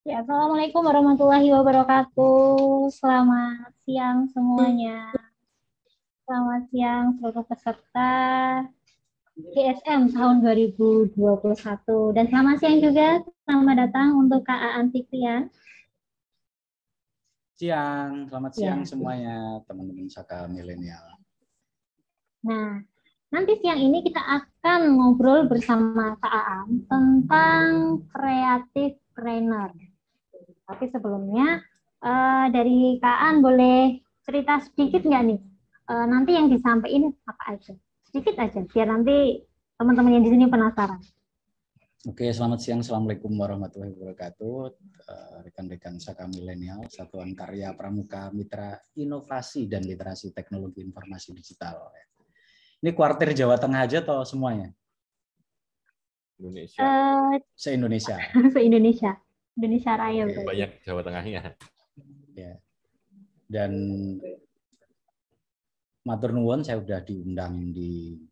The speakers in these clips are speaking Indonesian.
Ya, Assalamualaikum warahmatullahi wabarakatuh. Selamat siang semuanya. Selamat siang seluruh peserta GSM tahun 2021. Dan selamat siang juga, selamat datang untuk Kak Aan Fikrian. Selamat siang semuanya teman-teman Saka Milenial. Nah, nanti siang ini kita akan ngobrol bersama Kak Aan tentang creative trainer. Tapi sebelumnya dari Kak Aan boleh cerita sedikit nggak nih? Nanti yang disampaikan apa aja? Sedikit aja, biar nanti teman-teman yang di sini penasaran. Oke, selamat siang. Assalamualaikum warahmatullahi wabarakatuh. Rekan-rekan Saka Milenial, Satuan Karya Pramuka Mitra Inovasi dan Literasi Teknologi Informasi Digital. Ini kuartir Jawa Tengah aja atau semuanya? Indonesia. Se-Indonesia. Se-Indonesia. Indonesia Raya. Banyak Jawa Tengahnya. Ya. Dan matur nuwun, saya sudah diundang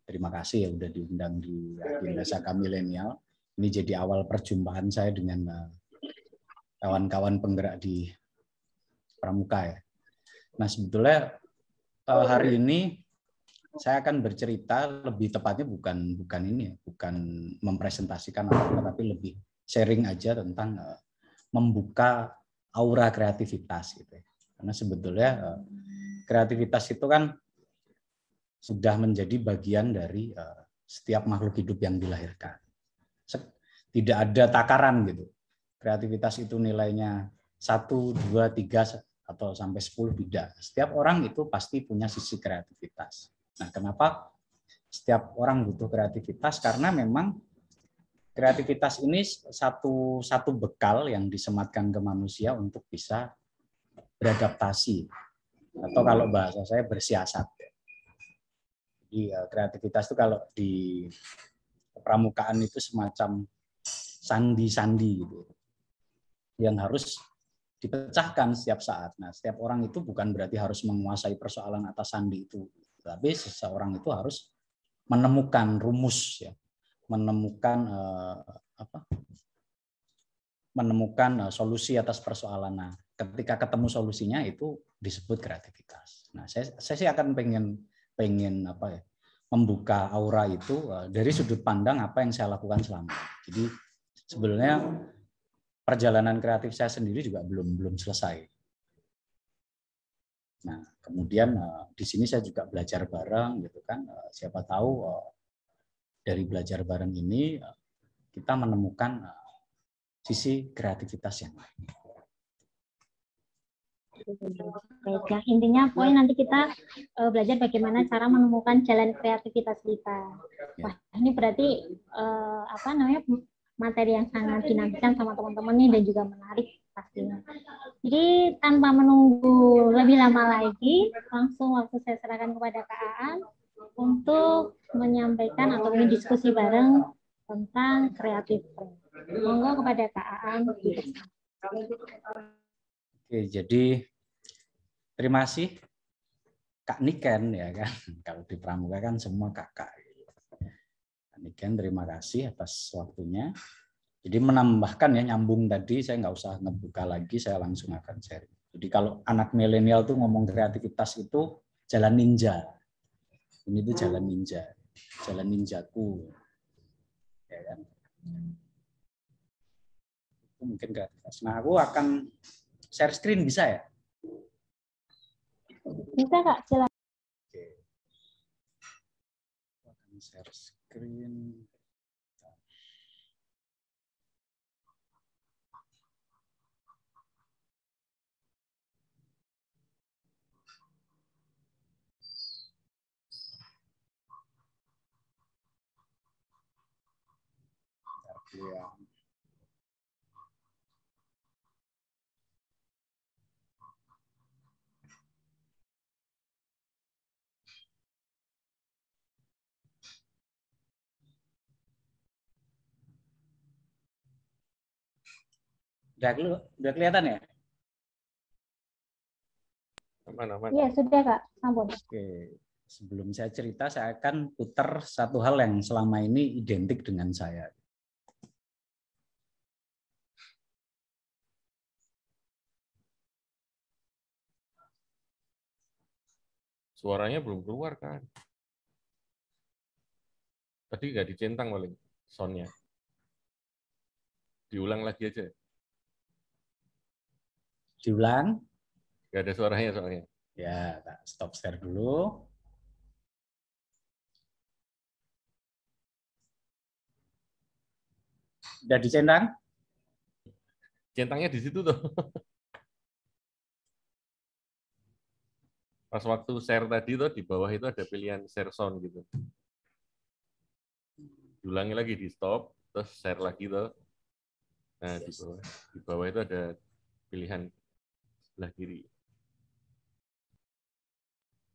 terima kasih ya sudah diundang di Agenda Saka Milenial. Ini jadi awal perjumpaan saya dengan kawan-kawan penggerak di Pramuka ya. Nah, sebetulnya hari ini saya akan bercerita, lebih tepatnya bukan mempresentasikan apa-apa, tapi lebih sharing aja tentang membuka aura kreativitas gitu ya. Karena sebetulnya kreativitas itu kan sudah menjadi bagian dari setiap makhluk hidup yang dilahirkan. Tidak ada takaran gitu. Kreativitas itu nilainya 1, 2, 3 atau sampai 10 tidak. Setiap orang itu pasti punya sisi kreativitas. Nah, kenapa setiap orang butuh kreativitas? Karena memang kreativitas ini satu bekal yang disematkan ke manusia untuk bisa beradaptasi, atau kalau bahasa saya bersiasat. Jadi kreativitas itu kalau di pramukaan itu semacam sandi-sandi gitu, yang harus dipecahkan setiap saat. Nah, setiap orang itu bukan berarti harus menguasai persoalan atas sandi itu, tapi seseorang itu harus menemukan rumus ya, menemukan solusi atas persoalan. Nah, ketika ketemu solusinya itu disebut kreativitas. Nah, saya sih akan pengen membuka aura itu dari sudut pandang apa yang saya lakukan selama. Jadi sebenarnya perjalanan kreatif saya sendiri juga belum selesai. Nah, kemudian di sini saya juga belajar bareng gitu kan. Siapa tahu dari belajar bareng ini kita menemukan sisi kreativitas yang lain. Baik, yang intinya poin nanti kita belajar bagaimana cara menemukan jalan kreativitas kita. Wah, ini berarti materi yang sangat dinantikan sama teman-teman nih dan juga menarik pastinya. Jadi tanpa menunggu lebih lama lagi, langsung waktu saya serahkan kepada Kak Aan untuk menyampaikan atau ingin diskusi bareng tentang kreatif. Monggo kepada Kak Aan. Oke, jadi terima kasih Kak Niken ya kan. Kalau di Pramuka kan semua kakak. Kak Niken, terima kasih atas waktunya. Jadi menambahkan ya, nyambung tadi, saya nggak usah ngebuka lagi, saya langsung akan share. Jadi kalau anak milenial tuh ngomong kreativitas itu jalan ninja. Ini tuh jalan ninja, jalan ninjaku. Ya kan? Itu mungkin kreativitas. Nah, aku akan share screen, bisa ya? Bisa Kak, silakan. Oke. Aku akan share screen. Ya. Udah kelihatan ya? Aman. Iya, sudah Kak, sampun. Oke, sebelum saya cerita, saya akan putar satu hal yang selama ini identik dengan saya. Suaranya belum keluar kan? Tadi nggak dicentang paling soundnya. Diulang lagi aja. Diulang. Nggak ada suaranya soalnya. Ya, stop share dulu. Udah dicentang? Centangnya di situ tuh. Pas waktu share tadi tuh di bawah itu ada pilihan share sound gitu. Diulangi lagi di stop, terus share lagi tuh. Nah di bawah itu ada pilihan sebelah kiri.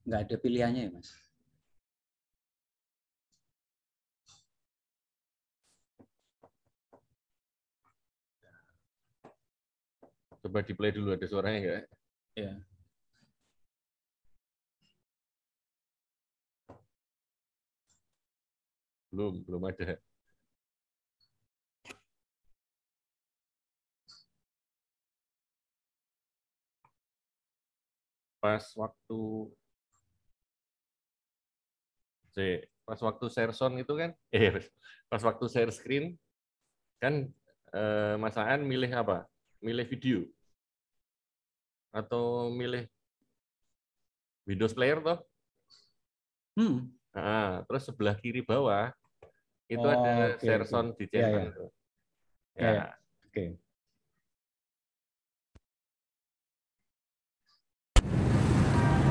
Nggak ada pilihannya ya, Mas? Coba di play dulu, ada suaranya nggak? Ya. Belum ada. Pas waktu share sound itu kan, pas waktu share screen kan Mas Aan milih apa? Milih video atau milih Windows Player toh? Nah, terus sebelah kiri bawah itu ada share sound dicentang. Ya. Oke.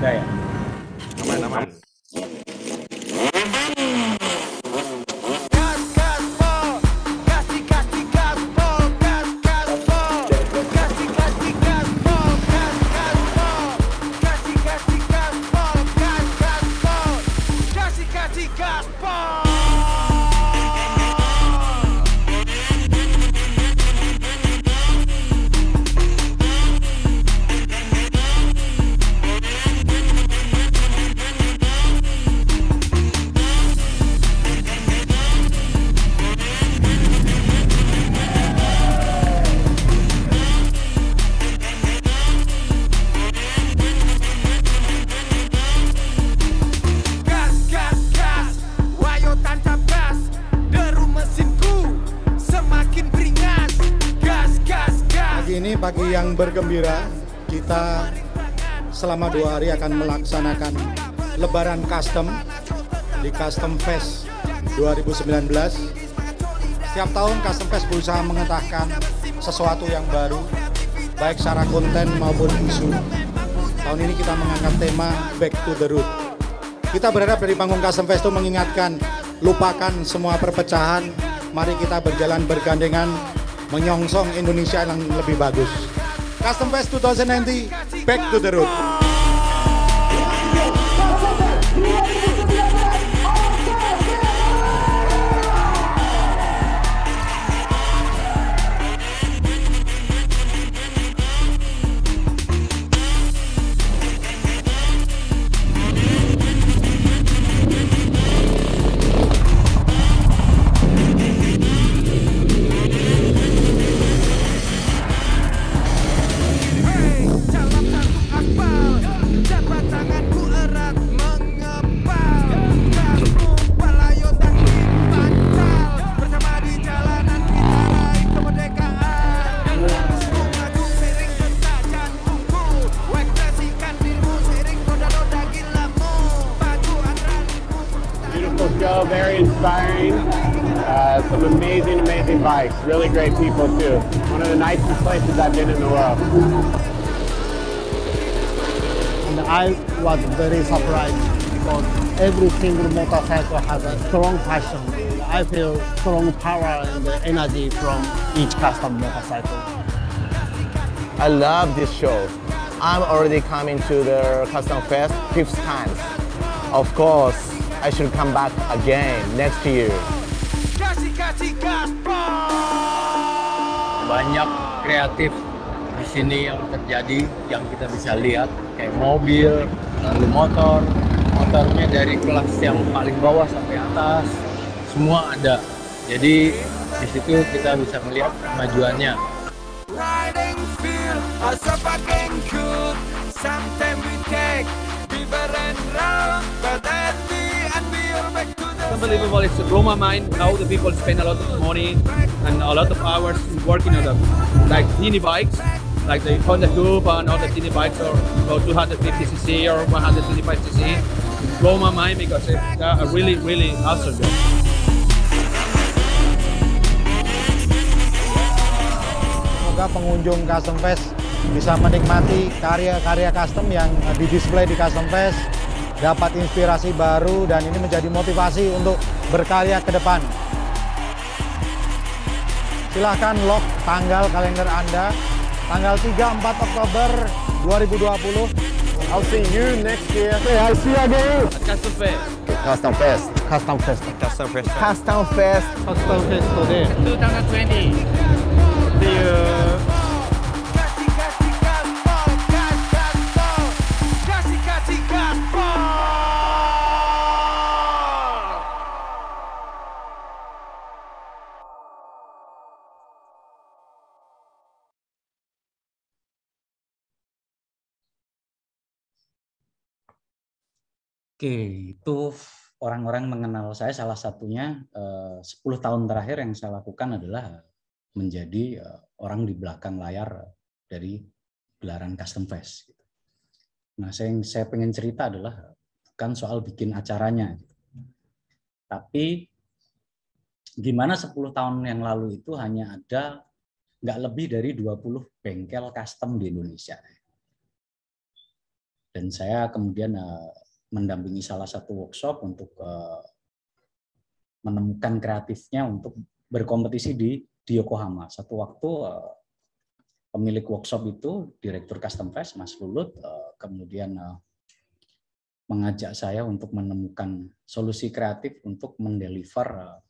Udah ya? Aman. Pagi yang bergembira, kita selama 2 hari akan melaksanakan Lebaran Custom di Custom Fest 2019. Setiap tahun Custom Fest berusaha mengetahui sesuatu yang baru, baik secara konten maupun isu. Tahun ini kita mengangkat tema Back to the Root. Kita berharap dari panggung Custom Fest itu mengingatkan, lupakan semua perpecahan, mari kita berjalan bergandengan menyongsong Indonesia yang lebih bagus. Custom Fest 2090, Back to the Root. Very inspiring, some amazing bikes, really great people too. One of the nicest places I've been in the world. And I was very surprised because every single motorcycle has a strong passion. I feel strong power and energy from each custom motorcycle. I love this show. I'm already coming to the Custom Fest 5th time. Of course, I should come back again next year. Banyak kreatif di sini yang terjadi, yang kita bisa lihat, kayak mobil, lalu motor motornya dari kelas yang paling bawah sampai atas, semua ada. Jadi di situ kita bisa melihat kemajuannya. Unbelievable, it's blow my mind how the people spend a lot of money and a lot of hours working on them, like teeny bikes, like the Honda Coupe and all the teeny bikes or 250cc or 125cc. Blow my mind because it's a really awesome job. Semoga pengunjung Custom Fest bisa menikmati karya-karya custom yang didisplay di Custom Fest, dapat inspirasi baru, dan ini menjadi motivasi untuk berkarya ke depan. Silahkan lock tanggal kalender Anda, tanggal 3-4 Oktober 2020. I'll see you next year. Hey, I'll see you again. Custom Fest. Custom Fest. Custom Fest. Custom Fest. Custom Fest. Custom Fest today. 2020. See you. Oke, itu orang-orang mengenal saya, salah satunya 10 tahun terakhir yang saya lakukan adalah menjadi orang di belakang layar dari gelaran Custom Fest. Nah, yang saya pengen cerita adalah bukan soal bikin acaranya, tapi gimana 10 tahun yang lalu itu hanya ada nggak lebih dari 20 bengkel custom di Indonesia. Dan saya kemudian mendampingi salah satu workshop untuk menemukan kreatifnya untuk berkompetisi di Yokohama. Satu waktu pemilik workshop itu, Direktur Custom Fest, Mas Lulut, kemudian mengajak saya untuk menemukan solusi kreatif untuk mendeliver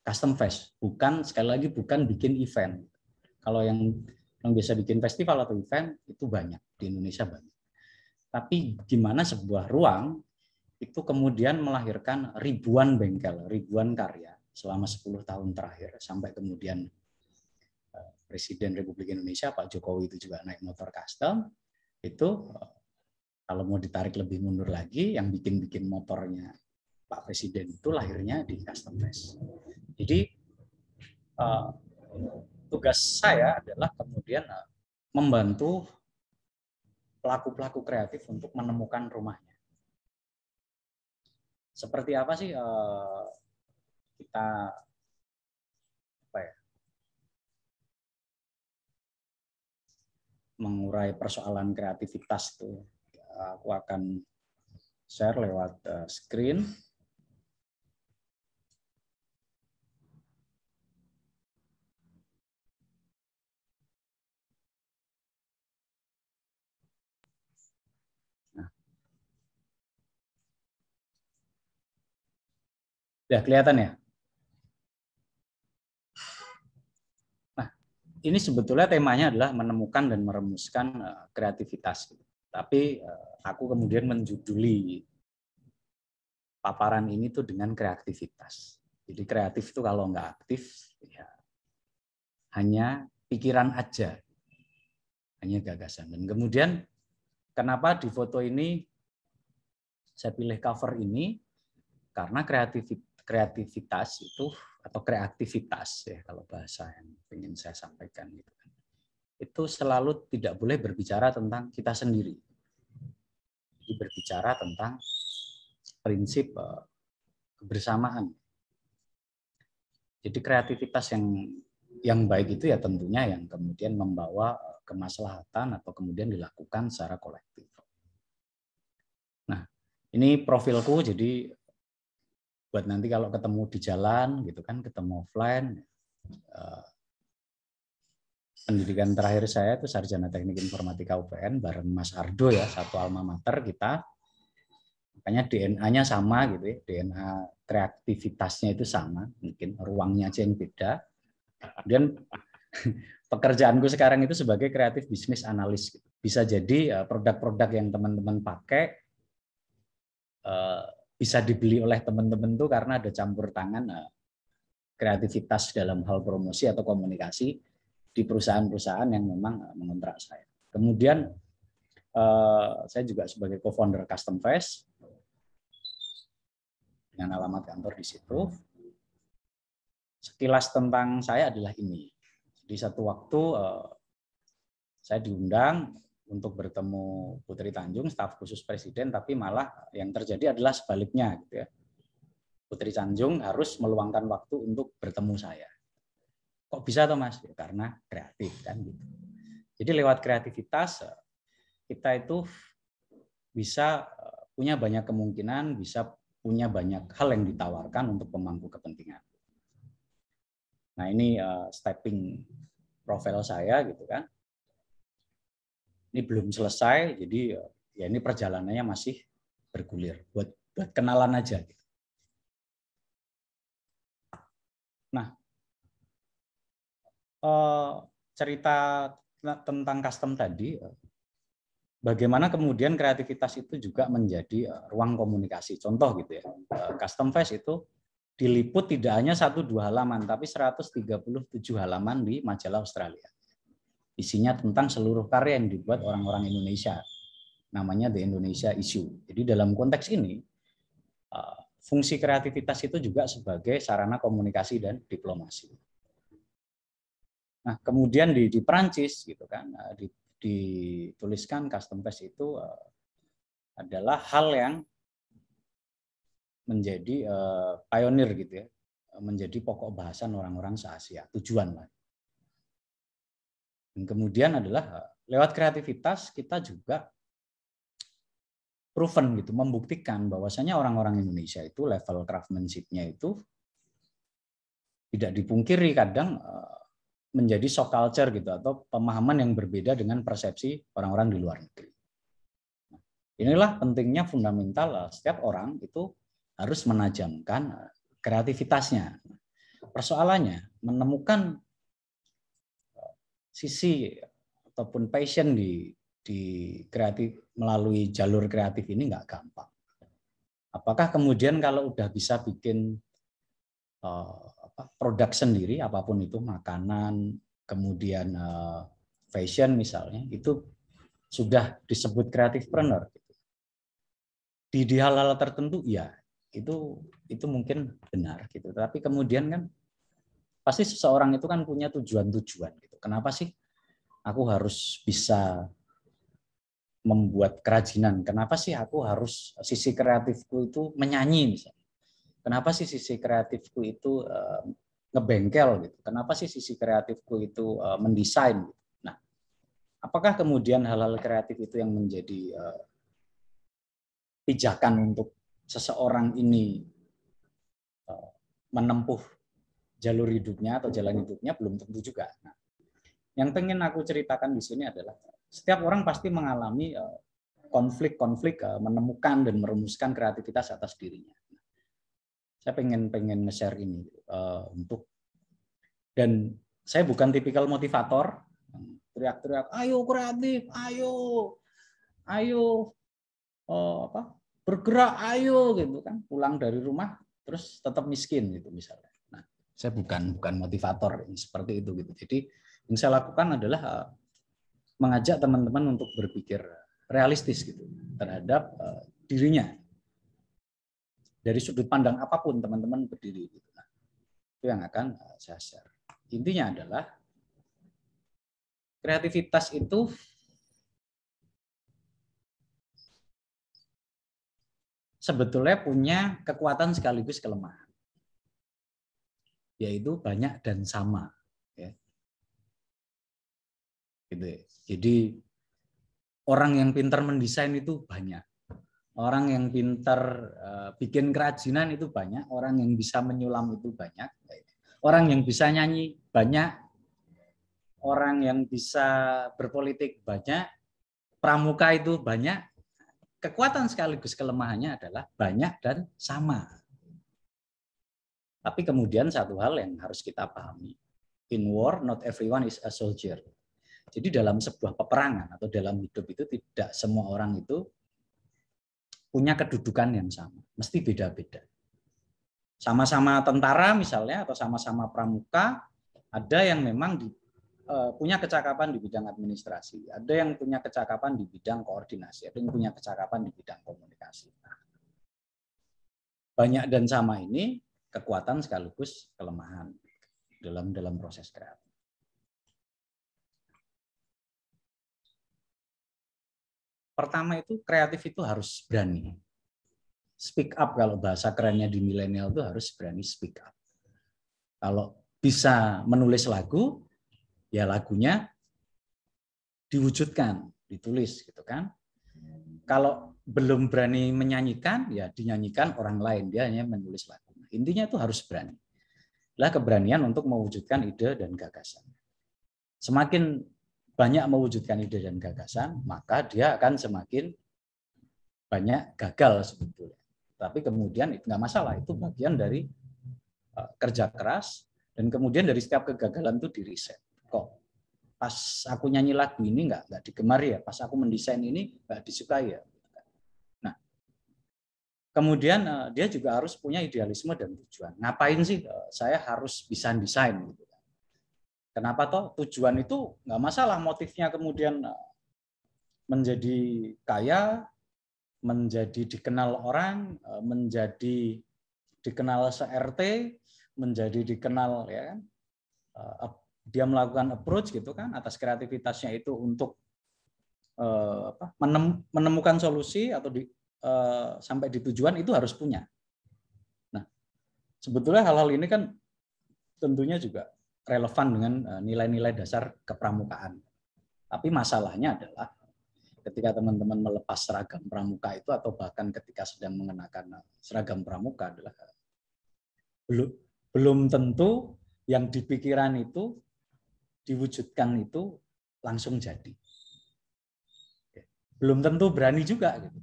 Custom Fest. Bukan, sekali lagi, bukan bikin event. Kalau yang biasa bikin festival atau event, itu banyak, di Indonesia banyak. Tapi gimana sebuah ruang itu kemudian melahirkan ribuan bengkel, ribuan karya selama 10 tahun terakhir, sampai kemudian Presiden Republik Indonesia Pak Jokowi itu juga naik motor custom. Itu kalau mau ditarik lebih mundur lagi, yang bikin motornya Pak Presiden itu lahirnya di Custom Fest. Jadi tugas saya adalah kemudian membantu pelaku-pelaku kreatif untuk menemukan rumahnya. Seperti apa sih kita mengurai persoalan kreativitas itu? Aku akan share lewat screen. Udah kelihatan ya? Nah, ini sebetulnya temanya adalah menemukan dan merumuskan kreativitas. Tapi aku kemudian menjuduli paparan ini tuh dengan kreativitas. Jadi kreatif itu kalau nggak aktif, ya hanya pikiran aja, hanya gagasan. Dan kemudian kenapa di foto ini saya pilih cover ini? Karena kreativitas itu, atau kreativitas ya kalau bahasa yang ingin saya sampaikan gitu kan, itu selalu tidak boleh berbicara tentang kita sendiri. Jadi berbicara tentang prinsip kebersamaan. Jadi kreativitas yang baik itu ya tentunya yang kemudian membawa kemaslahatan atau kemudian dilakukan secara kolektif. Nah, ini profilku, jadi buat nanti kalau ketemu di jalan gitu kan, ketemu offline. Pendidikan terakhir saya itu sarjana teknik informatika UPN bareng Mas Ardo ya, satu alma mater kita. Makanya DNA-nya sama gitu ya, DNA kreativitasnya itu sama, mungkin ruangnya aja yang beda. Kemudian pekerjaanku sekarang itu sebagai kreatif bisnis analis gitu. Bisa jadi produk-produk yang teman-teman pakai bisa dibeli oleh teman-teman tuh karena ada campur tangan kreativitas dalam hal promosi atau komunikasi di perusahaan-perusahaan yang memang mengontrak saya. Kemudian saya juga sebagai co-founder Custom Fest dengan alamat kantor di situ. Sekilas tentang saya adalah ini. Di satu waktu saya diundang untuk bertemu Putri Tanjung, staf khusus Presiden, tapi malah yang terjadi adalah sebaliknya, gitu ya. Putri Tanjung harus meluangkan waktu untuk bertemu saya. Kok bisa toh Mas? Ya, karena kreatif kan gitu. Jadi lewat kreativitas kita itu bisa punya banyak kemungkinan, bisa punya banyak hal yang ditawarkan untuk pemangku kepentingan. Nah ini stepping profile saya gitu kan. Ini belum selesai, jadi ya ini perjalanannya masih bergulir. Buat kenalan aja. Nah, cerita tentang custom tadi, bagaimana kemudian kreativitas itu juga menjadi ruang komunikasi. Contoh gitu ya, Custom Fest itu diliput tidak hanya 1-2 halaman, tapi 137 halaman di majalah Australia. Isinya tentang seluruh karya yang dibuat orang-orang Indonesia. Namanya The Indonesia Issue. Jadi dalam konteks ini, fungsi kreativitas itu juga sebagai sarana komunikasi dan diplomasi. Nah, kemudian di Perancis gitu kan, dituliskan Custom Fest itu adalah hal yang menjadi pionir gitu ya, menjadi pokok bahasan orang-orang se-Asia, tujuan lah. Dan kemudian adalah lewat kreativitas kita juga proven gitu, membuktikan bahwasanya orang-orang Indonesia itu level craftsmanship-nya itu tidak dipungkiri kadang menjadi shock culture gitu atau pemahaman yang berbeda dengan persepsi orang-orang di luar negeri. Inilah pentingnya fundamental setiap orang itu harus menajamkan kreativitasnya. Persoalannya menemukan sisi ataupun passion di kreatif melalui jalur kreatif ini nggak gampang. Apakah kemudian kalau udah bisa bikin produk sendiri, apapun itu makanan, kemudian fashion misalnya, itu sudah disebut creativepreneur. Di hal-hal tertentu, ya itu mungkin benar gitu. Tapi kemudian kan pasti seseorang itu kan punya tujuan-tujuan gitu. Kenapa sih aku harus bisa membuat kerajinan? Kenapa sih aku harus sisi kreatifku itu menyanyi misalnya? Kenapa sih sisi kreatifku itu ngebengkel gitu? Kenapa sih sisi kreatifku itu mendesain? Gitu? Nah, apakah kemudian hal-hal kreatif itu yang menjadi pijakan untuk seseorang ini menempuh jalur hidupnya atau jalan hidupnya? Belum tentu juga. Nah, yang pengen aku ceritakan di sini adalah setiap orang pasti mengalami konflik-konflik menemukan dan merumuskan kreativitas atas dirinya. Saya pengen nge-share ini untuk, dan saya bukan tipikal motivator teriak-teriak ayo kreatif, ayo bergerak, ayo gitu kan, pulang dari rumah terus tetap miskin gitu misalnya. Nah, saya bukan motivator seperti itu gitu. Jadi yang saya lakukan adalah mengajak teman-teman untuk berpikir realistis gitu terhadap dirinya. Dari sudut pandang apapun teman-teman berdiri gitu. Nah, itu yang akan saya share. Intinya adalah kreativitas itu sebetulnya punya kekuatan sekaligus kelemahan. Yaitu banyak dan sama. Ya. Gitu. Jadi orang yang pintar mendesain itu banyak. Orang yang pintar bikin kerajinan itu banyak, orang yang bisa menyulam itu banyak, orang yang bisa nyanyi banyak, orang yang bisa berpolitik banyak, pramuka itu banyak. Kekuatan sekaligus kelemahannya adalah banyak dan sama. Tapi kemudian satu hal yang harus kita pahami, in war not everyone is a soldier. Jadi dalam sebuah peperangan atau dalam hidup itu tidak semua orang itu punya kedudukan yang sama, mesti beda-beda. Sama-sama tentara misalnya atau sama-sama pramuka, ada yang memang punya kecakapan di bidang administrasi, ada yang punya kecakapan di bidang koordinasi, ada yang punya kecakapan di bidang komunikasi. Banyak dan sama ini kekuatan sekaligus kelemahan dalam proses kreatif. Pertama itu kreatif itu harus berani. Speak up, kalau bahasa kerennya di milenial itu harus berani speak up. Kalau bisa menulis lagu, ya lagunya diwujudkan, ditulis gitu kan. Kalau belum berani menyanyikan, ya dinyanyikan orang lain, dia hanya menulis lagu. Intinya itu harus berani. Lah keberanian untuk mewujudkan ide dan gagasan. Semakin banyak mewujudkan ide dan gagasan, maka dia akan semakin banyak gagal sebetulnya. Tapi kemudian itu nggak masalah, itu bagian dari kerja keras, dan kemudian dari setiap kegagalan itu diriset. Kok pas aku nyanyi lagu ini nggak digemari ya, pas aku mendesain ini nggak disukai ya. Nah, kemudian dia juga harus punya idealisme dan tujuan. Ngapain sih saya harus bisa desain? Kenapa toh tujuan itu nggak masalah, motifnya kemudian menjadi kaya, menjadi dikenal orang, menjadi dikenal se-RT, menjadi dikenal ya kan, dia melakukan approach gitu kan atas kreativitasnya itu untuk menemukan solusi atau sampai di tujuan, itu harus punya. Nah, sebetulnya hal-hal ini kan tentunya juga relevan dengan nilai-nilai dasar kepramukaan. Tapi masalahnya adalah ketika teman-teman melepas seragam pramuka itu, atau bahkan ketika sedang mengenakan seragam pramuka, adalah belum tentu yang dipikiran itu diwujudkan itu langsung jadi. Belum tentu berani juga gitu.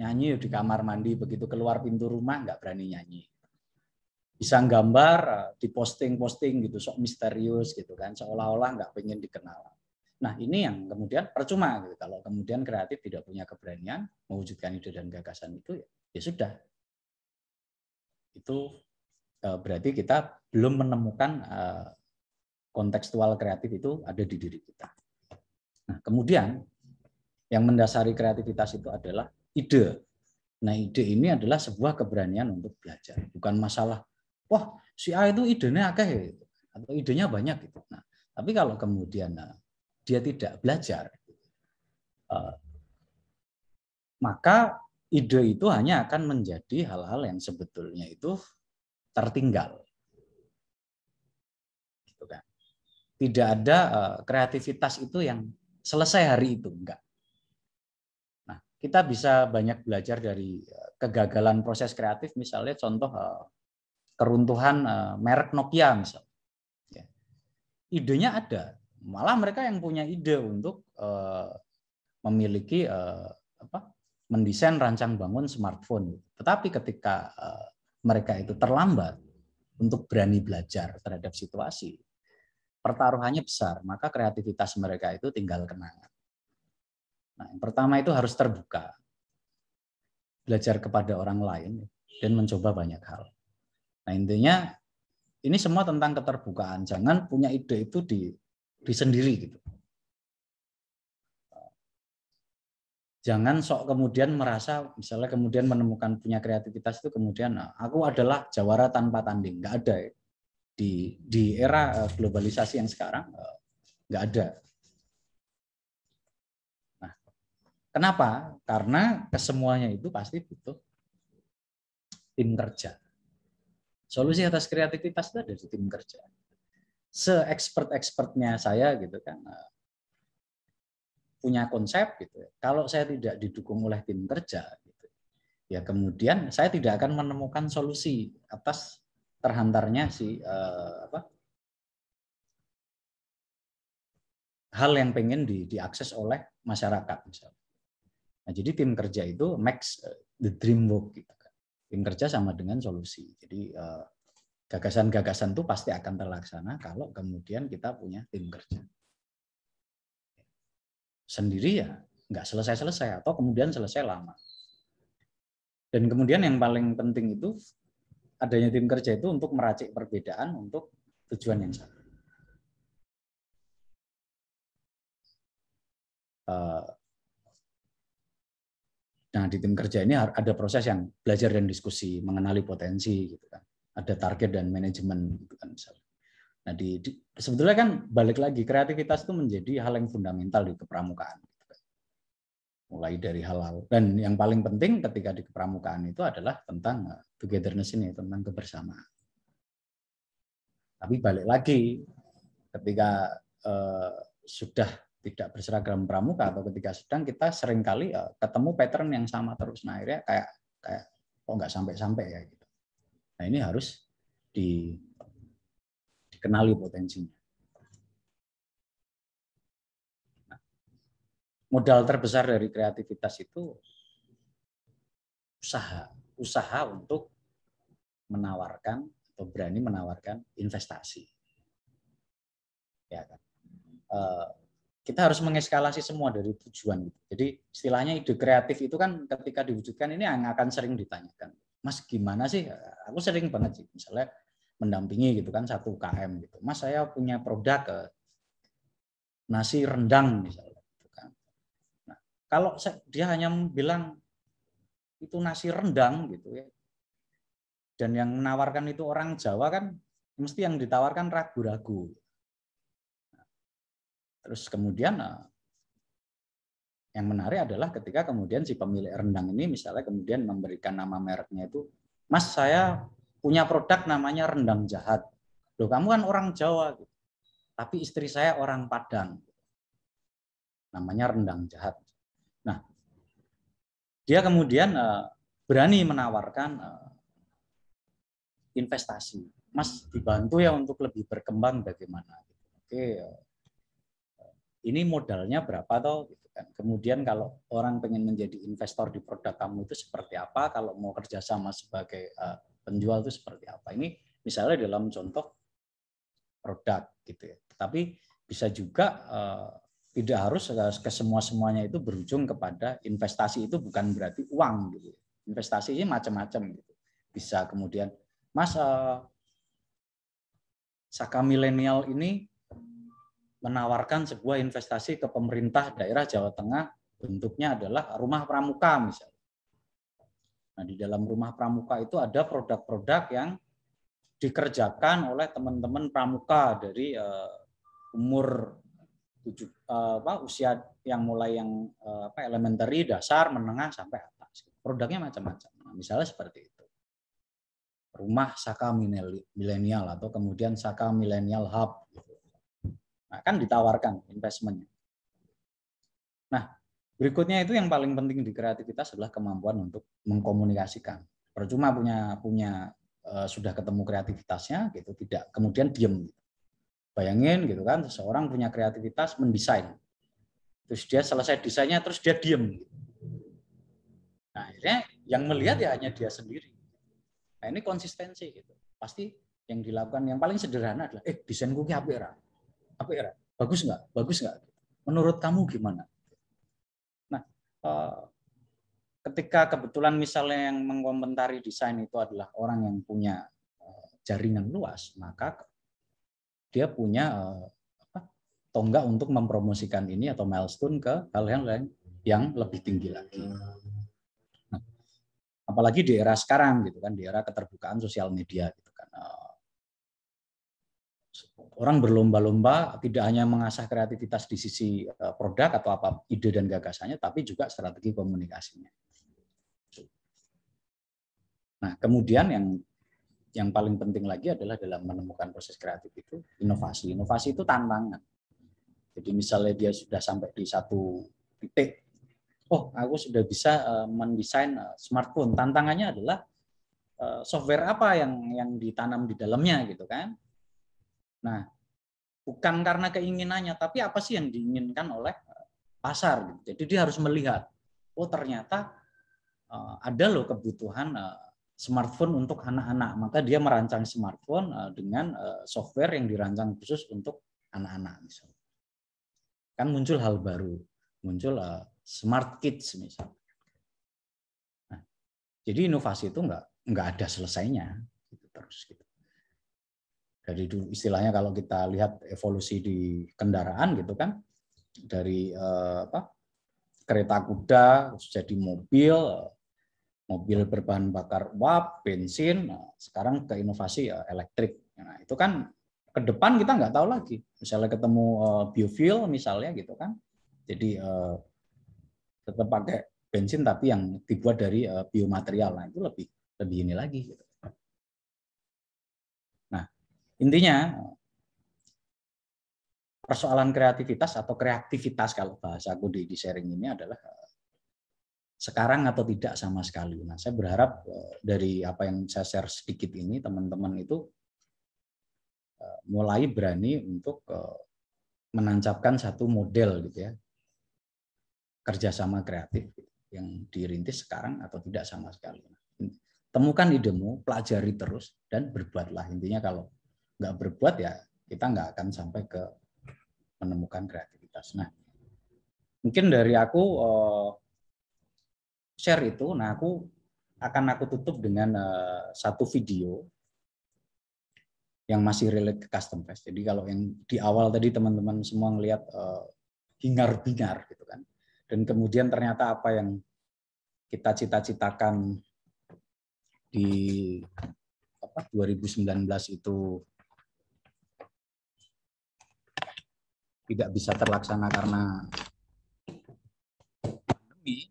Nyanyi di kamar mandi, begitu keluar pintu rumah nggak berani nyanyi. Bisa gambar, diposting-posting gitu, sok misterius gitu kan, seolah-olah nggak pengen dikenal. Nah ini yang kemudian percuma gitu. Kalau kemudian kreatif tidak punya keberanian mewujudkan ide dan gagasan itu, ya sudah. Itu berarti kita belum menemukan kontekstual kreatif itu ada di diri kita. Nah kemudian yang mendasari kreativitas itu adalah ide. Nah ide ini adalah sebuah keberanian untuk belajar, bukan masalah wah, si A itu idenya akeh atau idenya banyak gitu. Nah, tapi kalau kemudian dia tidak belajar, maka ide itu hanya akan menjadi hal-hal yang sebetulnya itu tertinggal. Gitu kan. Tidak ada kreativitas itu yang selesai hari itu, enggak. Nah, kita bisa banyak belajar dari kegagalan proses kreatif, misalnya contoh keruntuhan merek Nokia misalnya. Ya. Idenya ada, malah mereka yang punya ide untuk memiliki mendesain rancang bangun smartphone. Tetapi ketika mereka itu terlambat untuk berani belajar terhadap situasi, pertaruhannya besar, maka kreativitas mereka itu tinggal kenangan. Nah, yang pertama itu harus terbuka, belajar kepada orang lain dan mencoba banyak hal. Nah intinya ini semua tentang keterbukaan. Jangan punya ide itu di sendiri gitu. Jangan sok kemudian merasa misalnya kemudian menemukan punya kreativitas itu kemudian aku adalah jawara tanpa tanding. Nggak ada ya. Di era globalisasi yang sekarang nggak ada. Nah, kenapa? Karena kesemuanya itu pasti butuh tim kerja. Solusi atas kreativitas itu ada di tim kerja. Se-expert-expertnya saya gitu kan punya konsep gitu. Kalau saya tidak didukung oleh tim kerja gitu, ya kemudian saya tidak akan menemukan solusi atas terhantarnya hal yang pengen diakses oleh masyarakat misalnya. Nah, jadi tim kerja itu makes the dream work gitu. Tim kerja sama dengan solusi. Jadi gagasan-gagasan itu pasti akan terlaksana kalau kemudian kita punya tim kerja. Sendiri ya nggak selesai-selesai atau kemudian selesai lama. Dan kemudian yang paling penting itu adanya tim kerja itu untuk meracik perbedaan untuk tujuan yang sama. Nah, di tim kerja ini ada proses yang belajar dan diskusi, mengenali potensi, gitu kan. Ada target dan manajemen, gitu kan misalnya. Nah, sebetulnya kan balik lagi kreativitas itu menjadi hal yang fundamental di kepramukaan. Gitu kan. Mulai dari hal-hal dan yang paling penting ketika di kepramukaan itu adalah tentang togetherness ini, tentang kebersamaan. Tapi balik lagi ketika sudah tidak berseragam pramuka atau ketika sedang kita seringkali ketemu pattern yang sama terus. Nah, akhirnya kayak kok nggak sampai-sampai ya gitu. Nah, ini harus dikenali potensinya. Nah, modal terbesar dari kreativitas itu usaha untuk menawarkan atau berani menawarkan investasi. Ya kan. Kita harus mengeskalasi semua dari tujuan. Jadi istilahnya ide kreatif itu kan ketika diwujudkan ini akan sering ditanyakan, Mas gimana sih? Aku sering banget sih, misalnya mendampingi gitu kan 1 UKM gitu. Mas saya punya produk nasi rendang misalnya. Gitu kan. Nah, kalau dia hanya bilang itu nasi rendang gitu ya, dan yang menawarkan itu orang Jawa kan mesti yang ditawarkan ragu-ragu. Terus kemudian yang menarik adalah ketika kemudian si pemilik rendang ini misalnya kemudian memberikan nama mereknya itu, Mas saya punya produk namanya rendang jahat. Loh kamu kan orang Jawa, gitu. Tapi istri saya orang Padang. Namanya rendang jahat. Nah, dia kemudian berani menawarkan investasi. Mas dibantu ya untuk lebih berkembang bagaimana. Oke, ini modalnya berapa toh gitu kan. Kemudian kalau orang pengen menjadi investor di produk kamu itu seperti apa, kalau mau kerjasama sebagai penjual itu seperti apa. Ini misalnya dalam contoh produk gitu ya. Tapi bisa juga tidak harus ke semuanya itu berujung kepada investasi. Itu bukan berarti uang gitu. Investasi ini macam-macam gitu. Bisa kemudian Mas Saka Milenial ini menawarkan sebuah investasi ke pemerintah daerah Jawa Tengah, bentuknya adalah rumah pramuka misalnya. Nah, di dalam rumah pramuka itu ada produk-produk yang dikerjakan oleh teman-teman pramuka dari umur usia yang mulai yang elementary, dasar, menengah sampai atas. Produknya macam-macam. Nah, misalnya seperti itu. Rumah Saka Milenial atau kemudian Saka Milenial Hub. Nah, kan ditawarkan investmentnya. Nah, berikutnya itu yang paling penting di kreativitas adalah kemampuan untuk mengkomunikasikan. Percuma punya sudah ketemu kreativitasnya gitu, tidak kemudian diem. Bayangin gitu kan, seseorang punya kreativitas mendesain. Terus dia selesai desainnya terus dia diem. Nah, akhirnya yang melihat ya hanya dia sendiri. Nah, ini konsistensi gitu. Pasti yang dilakukan yang paling sederhana adalah desainku ki apik ra? Apa ya? Bagus nggak? Bagus nggak? Menurut kamu gimana? Nah, ketika kebetulan misalnya yang mengkomentari desain itu adalah orang yang punya jaringan luas, maka dia punya tonggak untuk mempromosikan ini atau milestone ke hal-hal yang lebih tinggi lagi. Nah, apalagi di era sekarang gitu kan, di era keterbukaan sosial media gitu kan. Orang berlomba-lomba tidak hanya mengasah kreativitas di sisi produk atau apa ide dan gagasannya, tapi juga strategi komunikasinya. Nah, kemudian yang paling penting lagi adalah dalam menemukan proses kreatif itu inovasi. Inovasi itu tantangan. Jadi misalnya dia sudah sampai di satu titik, aku sudah bisa mendesain smartphone. Tantangannya adalah software apa yang ditanam di dalamnya gitu kan. Nah, bukan karena keinginannya, tapi apa sih yang diinginkan oleh pasar. Jadi dia harus melihat, ternyata ada loh kebutuhan smartphone untuk anak-anak. Maka dia merancang smartphone dengan software yang dirancang khusus untuk anak-anak. Misalnya. Kan muncul hal baru, muncul smart kids misalnya. Nah, Jadi inovasi itu nggak ada selesainya gitu, terus gitu. Dari dulu istilahnya kalau kita lihat evolusi di kendaraan gitu kan, dari kereta kuda jadi mobil berbahan bakar uap, bensin, sekarang ke inovasi elektrik. Nah, itu kan ke depan kita nggak tahu lagi. Misalnya ketemu biofuel misalnya gitu kan. Jadi tetap pakai bensin tapi yang dibuat dari biomaterial. Nah, itu lebih ini lagi gitu. Nah, intinya persoalan kreativitas atau kreativitas kalau bahasaku di sharing ini adalah sekarang atau tidak sama sekali. Nah, saya berharap dari apa yang saya share sedikit ini, teman-teman itu mulai berani untuk menancapkan satu model gitu ya, kerjasama kreatif yang dirintis sekarang atau tidak sama sekali. Temukan idemu, pelajari terus, dan berbuatlah. Intinya kalau nggak berbuat ya kita nggak akan sampai ke menemukan kreativitas. Nah, mungkin dari aku share itu. Nah, aku tutup dengan satu video yang masih relate ke Custom Fest. Jadi kalau yang di awal tadi teman-teman semua ngelihat hingar-bingar gitu kan, dan kemudian ternyata apa yang kita cita-citakan di 2019 itu tidak bisa terlaksana karena pandemi.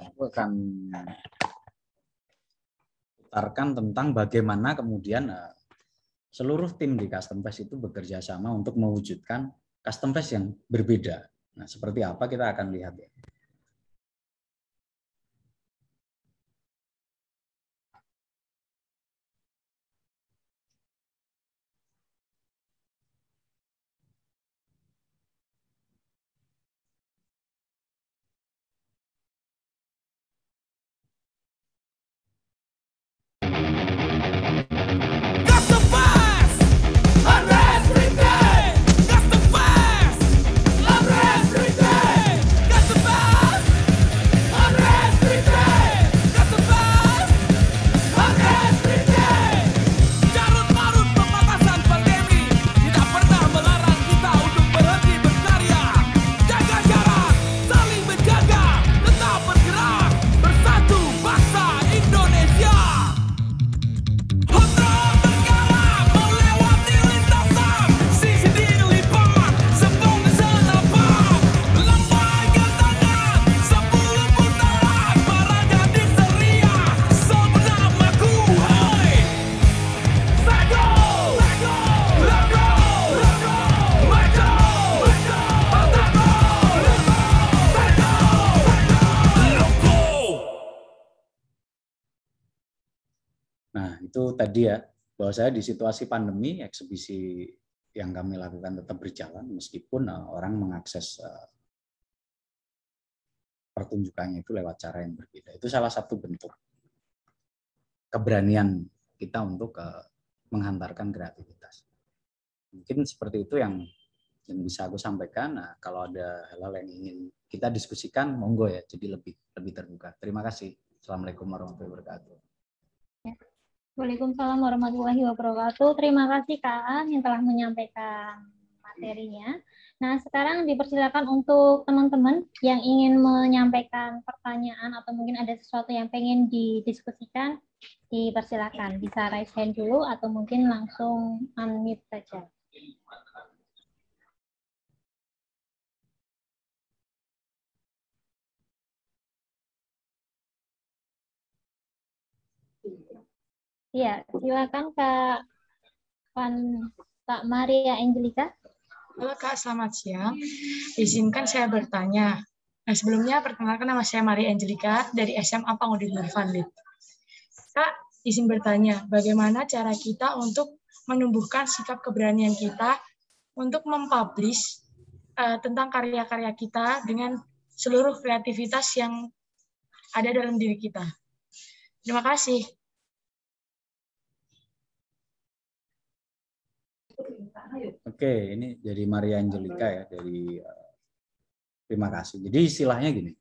Aku akan putarkan tentang bagaimana kemudian seluruh tim di Custom Fest itu bekerja sama untuk mewujudkan Custom Fest yang berbeda. Nah, seperti apa kita akan lihat ya. Itu tadi ya, bahwa saya di situasi pandemi, eksebisi yang kami lakukan tetap berjalan meskipun orang mengakses pertunjukannya itu lewat cara yang berbeda. Itu salah satu bentuk keberanian kita untuk menghantarkan kreativitas. Mungkin seperti itu yang bisa aku sampaikan. Nah, kalau ada hal-hal yang ingin kita diskusikan, monggo ya, jadi lebih terbuka. Terima kasih. Assalamualaikum warahmatullahi wabarakatuh. Waalaikumsalam warahmatullahi wabarakatuh. Terima kasih Kak Aan yang telah menyampaikan materinya. Nah, sekarang dipersilakan untuk teman-teman yang ingin menyampaikan pertanyaan atau mungkin ada sesuatu yang pengen didiskusikan, dipersilakan. Bisa raise hand dulu atau mungkin langsung unmute saja. Iya, silakan Kak Maria Angelika. Halo Kak, selamat siang. Izinkan saya bertanya. Nah, sebelumnya perkenalkan nama saya Maria Angelika dari SMA Pangudin Nurfandit. Kak, izin bertanya, bagaimana cara kita untuk menumbuhkan sikap keberanian kita untuk mempublish tentang karya-karya kita dengan seluruh kreativitas yang ada dalam diri kita? Terima kasih. Oke, ini dari Maria Angelika ya, dari terima kasih. Jadi istilahnya gini,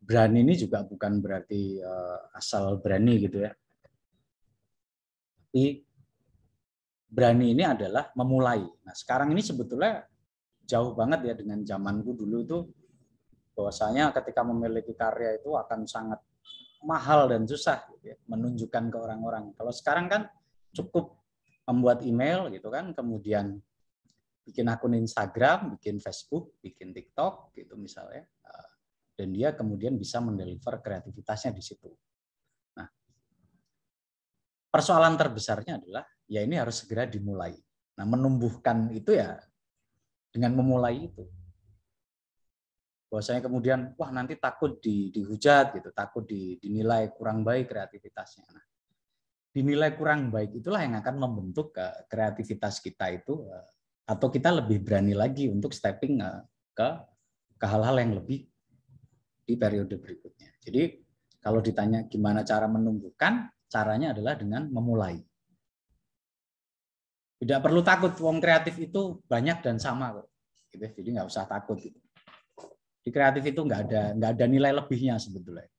berani ini juga bukan berarti asal berani gitu ya. Tapi berani ini adalah memulai. Nah, sekarang ini sebetulnya jauh banget ya dengan zamanku dulu itu, bahwasanya ketika memiliki karya itu akan sangat mahal dan susah gitu ya, menunjukkan ke orang-orang. Kalau sekarang kan cukup membuat email gitu kan, kemudian bikin akun Instagram, bikin Facebook, bikin TikTok gitu misalnya, dan dia kemudian bisa mendeliver kreativitasnya di situ. Nah, persoalan terbesarnya adalah ya ini harus segera dimulai. Nah, menumbuhkan itu ya dengan memulai itu. Bahwasanya kemudian wah nanti takut dihujat gitu, takut dinilai kurang baik kreativitasnya. Nah, dinilai kurang baik itulah yang akan membentuk kreativitas kita itu, atau kita lebih berani lagi untuk stepping ke hal-hal yang lebih di periode berikutnya. Jadi kalau ditanya gimana cara menumbuhkan, caranya adalah dengan memulai. Tidak perlu takut, wong kreatif itu banyak dan sama kok. Gitu. Jadi nggak usah takut. Gitu. Di kreatif itu nggak ada nilai lebihnya sebetulnya.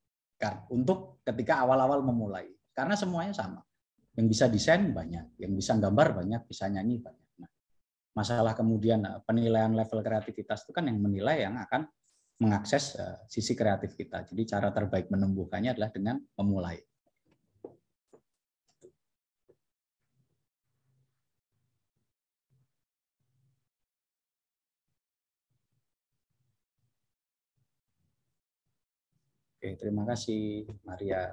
Untuk ketika awal-awal memulai, karena semuanya sama. Yang bisa desain banyak, yang bisa gambar banyak, bisa nyanyi banyak. Nah, masalah kemudian penilaian level kreativitas itu kan yang menilai yang akan mengakses sisi kreatif kita. Jadi cara terbaik menumbuhkannya adalah dengan memulai. Oke, terima kasih Maria.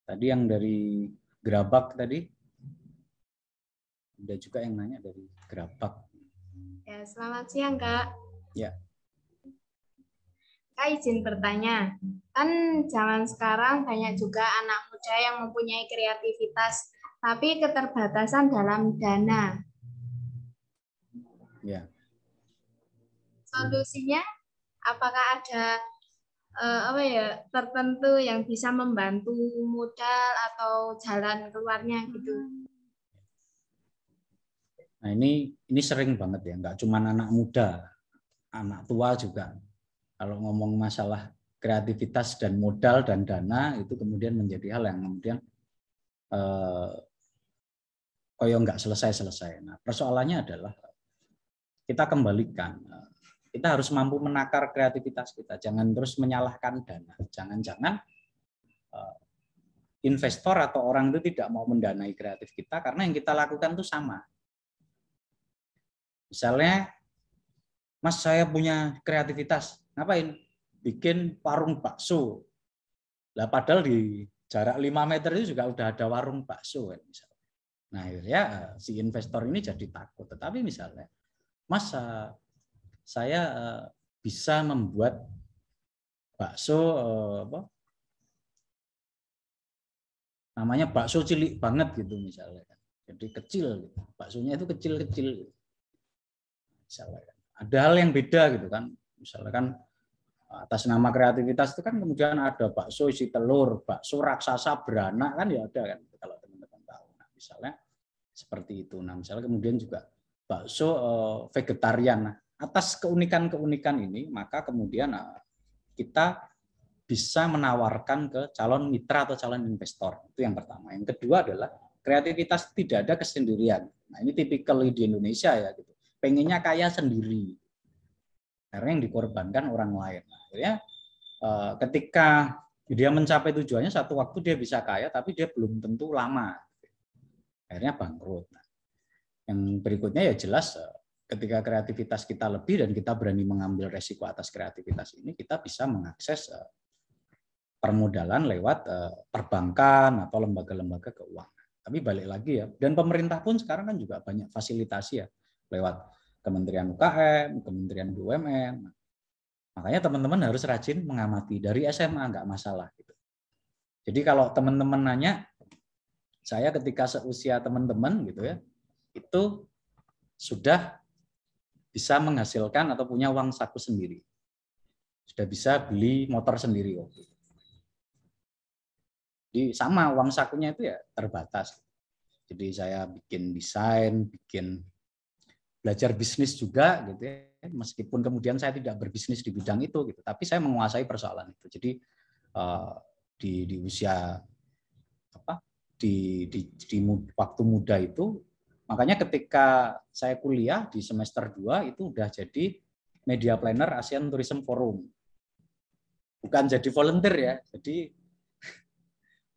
Tadi yang dari Gerabak tadi, ada juga yang nanya dari Gerabak. Ya, selamat siang Kak. Ya. Kak izin bertanya, kan zaman sekarang banyak juga anak muda yang mempunyai kreativitas, tapi keterbatasan dalam dana. Ya. Solusinya, apakah ada tertentu yang bisa membantu modal atau jalan keluarnya gitu? Nah ini sering banget ya, nggak cuma anak muda, anak tua juga. Kalau ngomong masalah kreativitas dan modal dan dana itu kemudian menjadi hal yang kemudian koyo nggak selesai-selesai. Nah persoalannya adalah kita kembalikan. Kita harus mampu menakar kreativitas kita. Jangan terus menyalahkan dana. Jangan-jangan investor atau orang itu tidak mau mendanai kreatif kita karena yang kita lakukan itu sama. Misalnya, Mas saya punya kreativitas. Ngapain? Bikin warung bakso. Lah padahal di jarak 5 meter itu juga udah ada warung bakso. Misalnya. Nah akhirnya si investor ini jadi takut. Tetapi misalnya, Mas saya bisa membuat bakso namanya bakso cilik banget gitu misalnya, jadi kecil gitu. Baksonya itu kecil-kecil gitu. Misalnya ada hal yang beda gitu kan, misalnya kan atas nama kreativitas itu kan kemudian ada bakso isi telur, bakso raksasa beranak kan ya ada kan kalau teman-teman tahu. Nah, misalnya seperti itu. Nah misalnya kemudian juga bakso vegetarian. Nah, atas keunikan-keunikan ini, maka kemudian kita bisa menawarkan ke calon mitra atau calon investor. Itu yang pertama. Yang kedua adalah kreativitas tidak ada kesendirian. Nah ini tipikal di Indonesia ya. Gitu. Pengennya kaya sendiri. Karena yang dikorbankan orang lain. Nah, akhirnya ketika dia mencapai tujuannya, satu waktu dia bisa kaya, tapi dia belum tentu lama. Akhirnya bangkrut. Nah, yang berikutnya ya jelas ketika kreativitas kita lebih dan kita berani mengambil resiko atas kreativitas ini, kita bisa mengakses permodalan lewat perbankan atau lembaga-lembaga keuangan. Tapi balik lagi ya, dan pemerintah pun sekarang kan juga banyak fasilitasi ya lewat Kementerian UKM, Kementerian BUMN. Makanya teman-teman harus rajin mengamati dari SMA, nggak masalah. Gitu. Jadi kalau teman-teman nanya, saya ketika seusia teman-teman gitu ya, itu sudah bisa menghasilkan atau punya uang saku sendiri. Sudah bisa beli motor sendiri waktu itu. Jadi sama uang sakunya itu ya terbatas. Jadi saya bikin desain, bikin belajar bisnis juga gitu ya, meskipun kemudian saya tidak berbisnis di bidang itu gitu, tapi saya menguasai persoalan itu. Jadi di usia di waktu muda itu, makanya ketika saya kuliah di semester 2 itu udah jadi media planner ASEAN Tourism Forum. Bukan jadi volunteer ya, jadi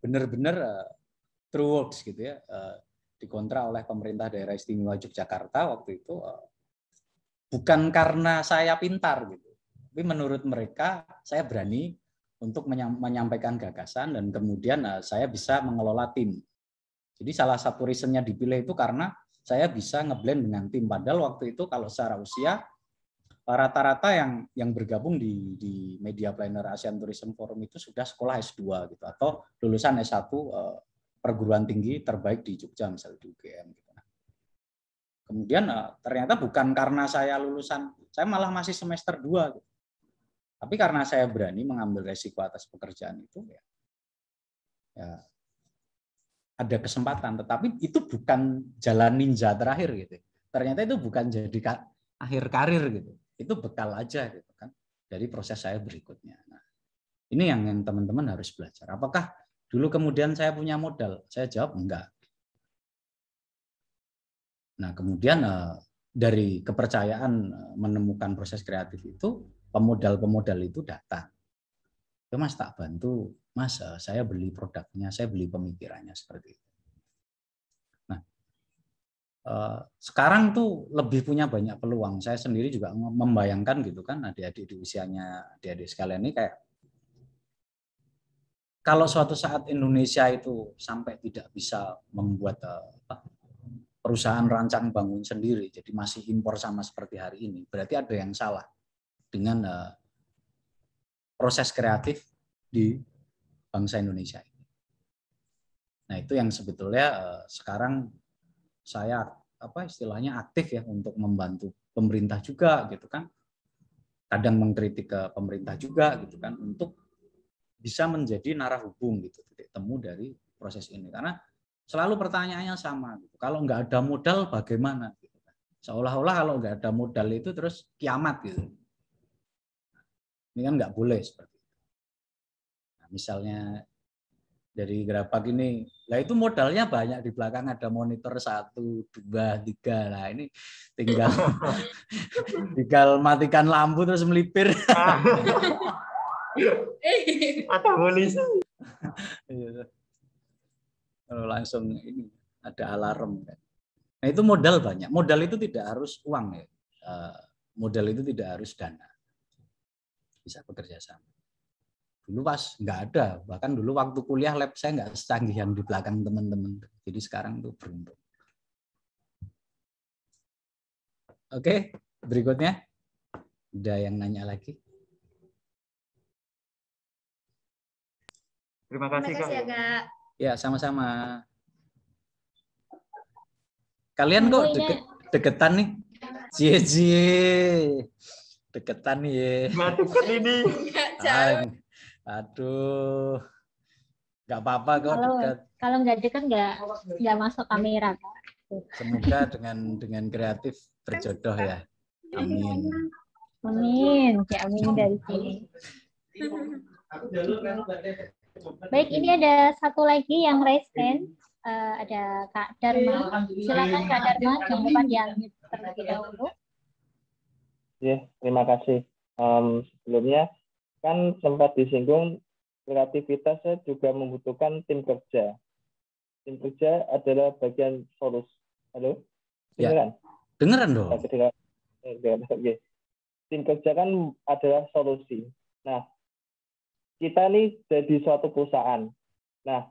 benar-benar true works gitu ya, dikontrak oleh pemerintah daerah istimewa Yogyakarta waktu itu, bukan karena saya pintar gitu, tapi menurut mereka saya berani untuk menyampaikan gagasan dan kemudian saya bisa mengelola tim. Jadi salah satu reasonnya dipilih itu karena saya bisa ngeblend dengan tim, padahal waktu itu kalau secara usia rata-rata yang bergabung di Media Planner ASEAN Tourism Forum itu sudah sekolah S2 gitu, atau lulusan S1 perguruan tinggi terbaik di Jogja, misalnya di UGM gitu. Kemudian ternyata bukan karena saya malah masih semester 2 gitu. Tapi karena saya berani mengambil resiko atas pekerjaan itu, ya ada kesempatan. Tetapi itu bukan jalan ninja terakhir gitu. Ternyata itu bukan jadi akhir karir gitu. Itu bekal aja gitu kan dari proses saya berikutnya. Nah, ini yang teman-teman harus belajar. Apakah dulu kemudian saya punya modal? Saya jawab enggak. Nah, kemudian dari kepercayaan menemukan proses kreatif itu, pemodal itu datang. Ya Mas, tak bantu, Mas, saya beli produknya, saya beli pemikirannya, seperti itu. Nah, sekarang tuh lebih punya banyak peluang. Saya sendiri juga membayangkan gitu kan, adik-adik di usianya adik-adik sekalian ini, kayak kalau suatu saat Indonesia itu sampai tidak bisa membuat perusahaan rancang bangun sendiri, jadi masih impor sama seperti hari ini, berarti ada yang salah dengan proses kreatif di bangsa Indonesia ini. Nah, itu yang sebetulnya sekarang saya istilahnya aktif ya untuk membantu pemerintah juga gitu kan. Kadang mengkritik ke pemerintah juga gitu kan, untuk bisa menjadi narah hubung gitu, titik temu dari proses ini. Karena selalu pertanyaannya sama gitu. Kalau nggak ada modal bagaimana gitu kan. Seolah-olah kalau nggak ada modal itu terus kiamat gitu. Ini kan nggak boleh seperti itu. Nah, misalnya dari Gerapak ini, lah itu modalnya banyak, di belakang ada monitor 1, 2, 3. Nah ini tinggal matikan lampu terus melipir. Atau polisi. Langsung ini ada alarm. Nah itu modal banyak. Modal itu tidak harus uang ya. Modal itu tidak harus dana. Bisa bekerja sama. Dulu pas nggak ada, bahkan dulu waktu kuliah lab saya nggak secanggih yang di belakang teman-teman. Jadi sekarang tuh beruntung. Oke, berikutnya. Ada yang nanya lagi? Terima kasih Kak. Ya, sama-sama. Kalian kok deketan nih? Cie. Deketan nih ya. Matukan ini. Aduh. Nggak apa-apa kok dekat. Kalau nggak dekat nggak masuk kamera, Kak. Semoga dengan kreatif berjodoh ya. Amin. Amin. Ya, amin dari sini. Baik, ini ada satu lagi yang raise hand. Ada Kak Dharma. Silakan Kak Dharma, jawaban yang terlebih dahulu. Ya, terima kasih. Sebelumnya kan sempat disinggung kreativitasnya juga membutuhkan tim kerja. Tim kerja adalah bagian solusi. Halo? Dengeran? Ya, dengeran dong. Oke. Tim kerja kan adalah solusi. Nah, kita nih jadi suatu perusahaan. Nah,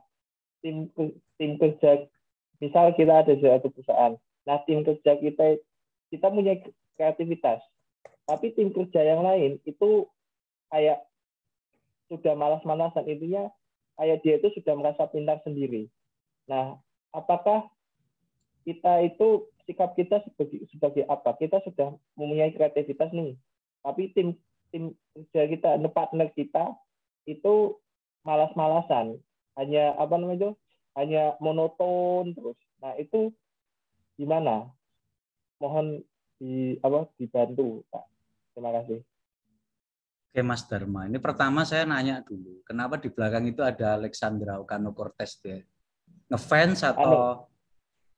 tim kerja, misal kita ada suatu perusahaan. Nah, tim kerja kita punya kreativitas. Tapi tim kerja yang lain itu kayak sudah malas-malasan, intinya kayak dia itu sudah merasa pintar sendiri. Nah, apakah kita itu sikap kita sebagai apa? Kita sudah mempunyai kreativitas nih, tapi tim kerja kita, partner kita itu malas-malasan, hanya hanya monoton terus. Nah, itu gimana? Mohon dibantu, Pak. Terima kasih. Oke, Mas Dharma. Ini pertama saya nanya dulu, kenapa di belakang itu ada Alexandra Ocasio-Cortez ya? Ngefans atau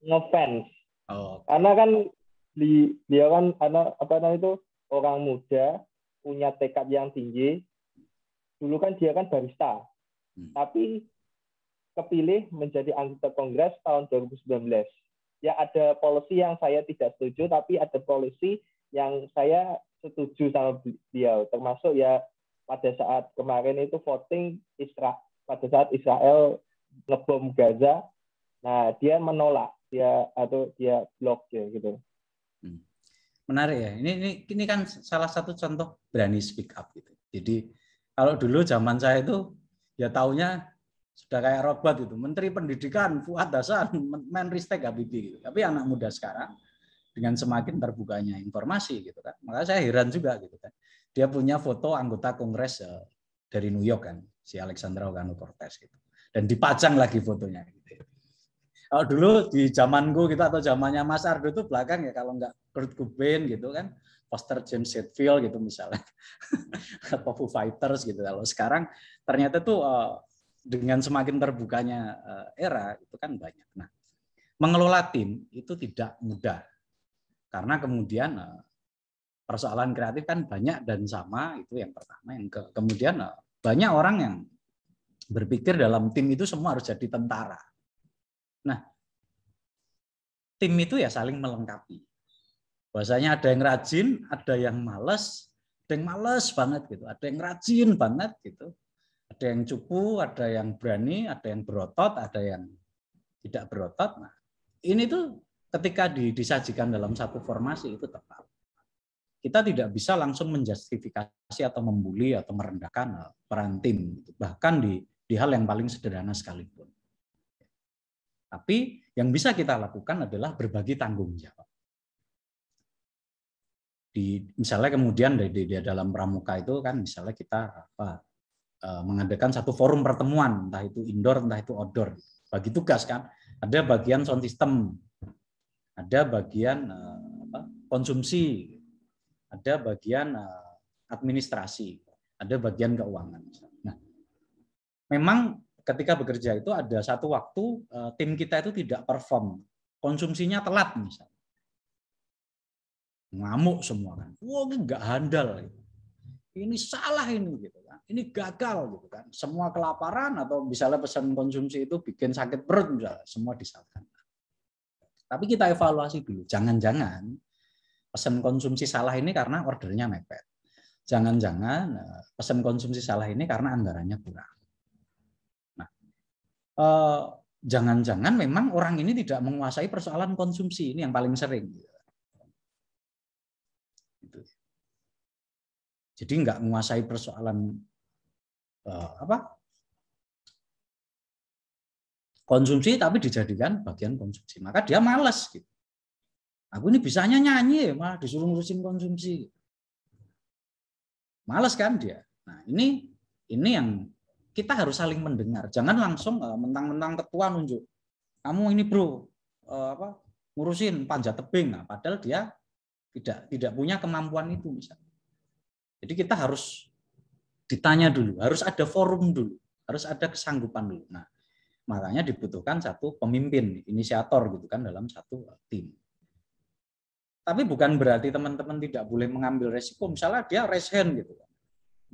ngefans? Oh. Karena kan dia kan orang muda, punya tekad yang tinggi. Dulu kan dia kan barista, tapi kepilih menjadi anggota Kongres tahun 2019. Ya ada policy yang saya tidak setuju, tapi ada policy yang saya setuju sama beliau. Termasuk ya pada saat kemarin itu voting pada saat Israel ngebom Gaza, nah dia menolak, dia blok ya gitu. Menarik ya. Ini kan salah satu contoh berani speak up gitu. Jadi kalau dulu zaman saya itu ya taunya sudah kayak robot itu, Menteri Pendidikan Fuad Hasan, Menristek Habibie gitu. Tapi anak muda sekarang dengan semakin terbukanya informasi gitu kan, maka saya heran juga gitu kan. Dia punya foto anggota Kongres dari New York kan, si Alexandra Ocasio-Cortez gitu, dan dipajang lagi fotonya. Gitu. Kalau dulu di zamanku gitu atau zamannya Mas Ardo itu belakang ya kalau nggak Kurt Cobain gitu kan, poster James Hetfield gitu misalnya, atau Foo Fighters gitu. Kalau sekarang ternyata tuh dengan semakin terbukanya era itu kan banyak. Nah, mengelola tim itu tidak mudah karena kemudian persoalan kreatif kan banyak dan sama, itu yang pertama. Yang kemudian banyak orang yang berpikir dalam tim itu semua harus jadi tentara. Nah, tim itu ya saling melengkapi. Bahwasanya ada yang rajin, ada yang malas, ada yang malas banget gitu, ada yang rajin banget gitu. Ada yang cupu, ada yang berani, ada yang berotot, ada yang tidak berotot. Nah, ini tuh ketika disajikan dalam satu formasi itu tepat. Kita tidak bisa langsung menjustifikasi atau membuli atau merendahkan peran tim, bahkan di hal yang paling sederhana sekalipun. Tapi yang bisa kita lakukan adalah berbagi tanggung jawab. Misalnya kemudian di dalam pramuka itu kan misalnya kita mengadakan satu forum pertemuan, entah itu indoor, entah itu outdoor. Bagi tugas kan, ada bagian sound system, ada bagian konsumsi, ada bagian administrasi, ada bagian keuangan. Nah, memang ketika bekerja itu ada satu waktu tim kita itu tidak perform, konsumsinya telat misalnya, ngamuk semua kan, wah nggak handal. Ini salah ini gitu kan, ini gagal gitu kan, semua kelaparan atau misalnya pesan konsumsi itu bikin sakit perut misalnya, semua disalahkan. Tapi kita evaluasi dulu, jangan-jangan pesan konsumsi salah ini karena ordernya mepet, jangan-jangan pesan konsumsi salah ini karena anggarannya kurang. Nah, jangan-jangan memang orang ini tidak menguasai persoalan konsumsi, ini yang paling sering. Jadi nggak menguasai persoalan konsumsi, tapi dijadikan bagian konsumsi. Maka dia malas gitu. Aku ini bisanya nyanyi, malah disuruh ngurusin konsumsi. Malas kan dia. Nah ini yang kita harus saling mendengar. Jangan langsung mentang-mentang ketua nunjuk. Kamu ini bro, ngurusin panjat tebing. Nah, padahal dia tidak punya kemampuan itu misalnya. Jadi kita harus ditanya dulu, harus ada forum dulu, harus ada kesanggupan dulu. Nah, makanya dibutuhkan satu pemimpin, inisiator gitu kan dalam satu tim. Tapi bukan berarti teman-teman tidak boleh mengambil resiko. Misalnya dia raise hand gitu.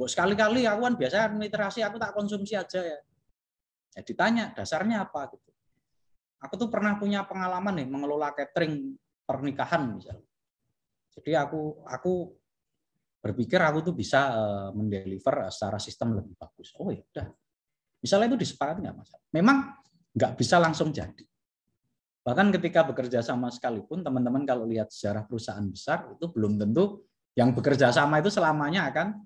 Sekali-kali aku kan biasanya literasi aku tak konsumsi aja ya. Ya ditanya dasarnya apa gitu. Aku tuh pernah punya pengalaman nih mengelola catering pernikahan misalnya. Jadi aku berpikir aku tuh bisa mendeliver secara sistem lebih bagus. Oh ya udah. Misalnya itu disepakati nggak masalah. Memang nggak bisa langsung jadi. Bahkan ketika bekerja sama sekalipun, teman-teman kalau lihat sejarah perusahaan besar itu belum tentu yang bekerja sama itu selamanya akan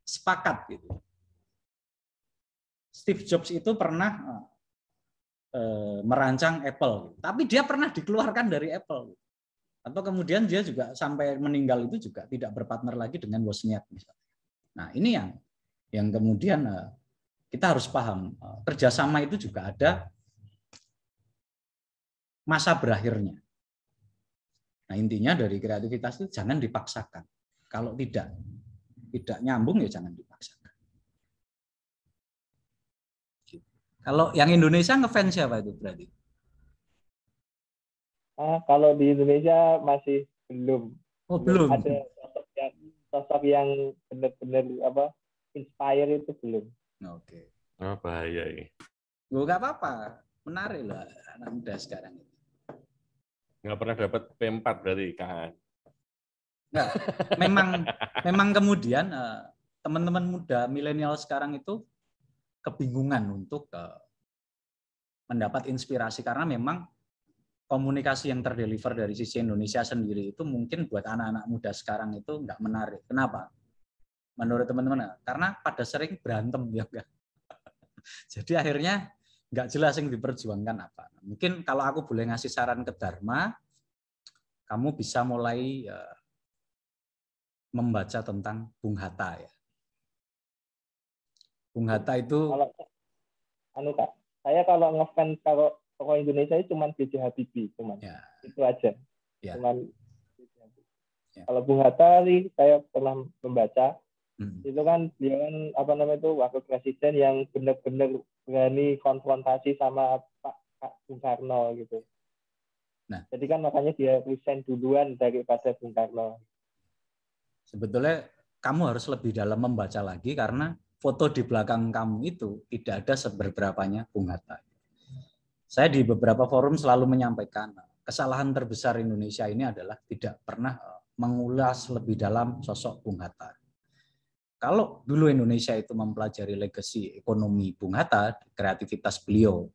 sepakat gitu. Steve Jobs itu pernah merancang Apple, tapi dia pernah dikeluarkan dari Apple. Atau kemudian dia juga sampai meninggal itu juga tidak berpartner lagi dengan Wozniak misalnya. Nah ini yang kemudian kita harus paham, kerjasama itu juga ada masa berakhirnya. Nah, intinya dari kreativitas itu jangan dipaksakan. Kalau tidak nyambung ya jangan dipaksakan. Kalau yang Indonesia ngefans siapa itu berarti? Kalau di Indonesia masih belum. Belum. Ada sosok yang benar-benar inspire itu belum. Oke. Bahaya ini. Nggak apa-apa, menarik lah anak muda sekarang. Nggak pernah dapat P4 berarti kan? Nggak. Memang kemudian teman-teman muda milenial sekarang itu kebingungan untuk mendapat inspirasi karena memang komunikasi yang terdeliver dari sisi Indonesia sendiri itu mungkin buat anak-anak muda sekarang itu nggak menarik. Kenapa? Menurut teman-teman? Karena pada sering berantem ya enggak. Jadi akhirnya nggak jelas yang diperjuangkan apa. Mungkin kalau aku boleh ngasih saran ke Dharma, kamu bisa mulai membaca tentang Bung Hatta ya. Bung Hatta itu Kak, saya kalau ngefans kalau tokoh Indonesia itu cuma B.J. Habibie, itu aja. Ya. Kalau Bung Hatta sih saya pernah membaca, itu kan dia kan wakil presiden yang benar-benar berani konfrontasi sama Pak Bung Karno gitu. Nah, jadi kan makanya dia resign duluan daripada Bung Karno. Sebetulnya kamu harus lebih dalam membaca lagi karena foto di belakang kamu itu tidak ada seberberapanya Bung Hatta. Saya di beberapa forum selalu menyampaikan kesalahan terbesar Indonesia ini adalah tidak pernah mengulas lebih dalam sosok Bung Hatta. Kalau dulu Indonesia itu mempelajari legasi ekonomi Bung Hatta, kreativitas beliau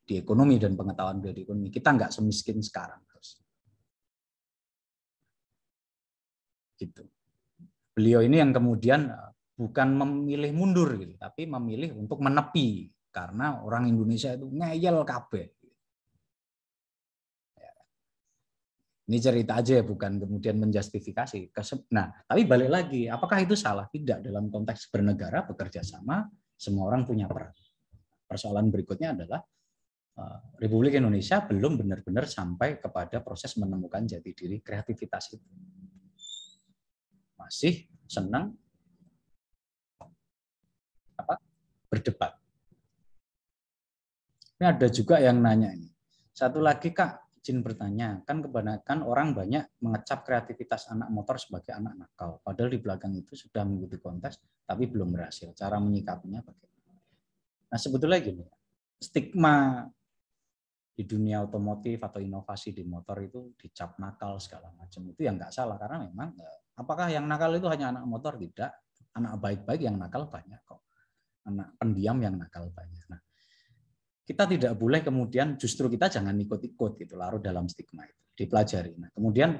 di ekonomi dan pengetahuan beliau di ekonomi, kita nggak semiskin sekarang. Gitu. Beliau ini yang kemudian bukan memilih mundur, gitu, tapi memilih untuk menepi. Karena orang Indonesia itu ngeyel kabeh. Ini cerita aja ya, bukan kemudian menjustifikasi. Nah, tapi balik lagi, apakah itu salah? Tidak, dalam konteks bernegara, bekerja sama, semua orang punya peran. Persoalan berikutnya adalah Republik Indonesia belum benar-benar sampai kepada proses menemukan jati diri kreativitas itu. Masih senang berdebat. Ini ada juga yang nanya ini. Satu lagi Kak, izin bertanya, kan kebanyakan orang banyak mengecap kreativitas anak motor sebagai anak nakal. Padahal di belakang itu sudah mengikuti kontes, tapi belum berhasil. Cara menyikapinya bagaimana? Nah sebetulnya gini, stigma di dunia otomotif atau inovasi di motor itu dicap nakal segala macam. Itu yang nggak salah, karena memang apakah yang nakal itu hanya anak motor? Tidak. Anak baik-baik yang nakal banyak kok. Anak pendiam yang nakal banyak. Nah, kita tidak boleh kemudian justru kita jangan ikut-ikut gitu, larut dalam stigma itu, dipelajari. Nah, kemudian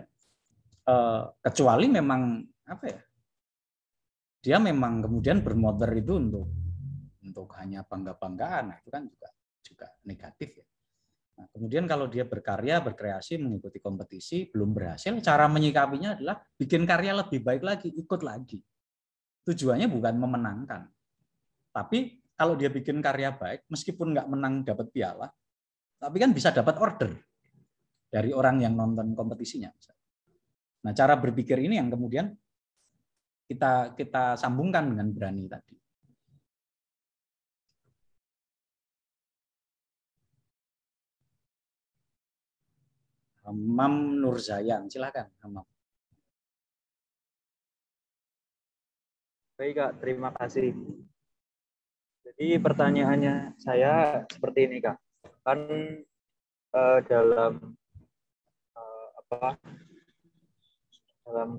kecuali memang apa ya, dia memang kemudian bermotor itu untuk hanya bangga-banggaan, nah itu kan juga negatif ya. Nah, kemudian kalau dia berkarya, berkreasi, mengikuti kompetisi, belum berhasil, cara menyikapinya adalah bikin karya lebih baik lagi, ikut lagi. Tujuannya bukan memenangkan, tapi kalau dia bikin karya baik, meskipun nggak menang dapat piala, tapi kan bisa dapat order dari orang yang nonton kompetisinya. Nah, cara berpikir ini yang kemudian kita sambungkan dengan berani tadi. Hamam Nurzayan, silakan Hamam. Baik Kak, terima kasih. Jadi pertanyaannya saya seperti ini Kak, kan dalam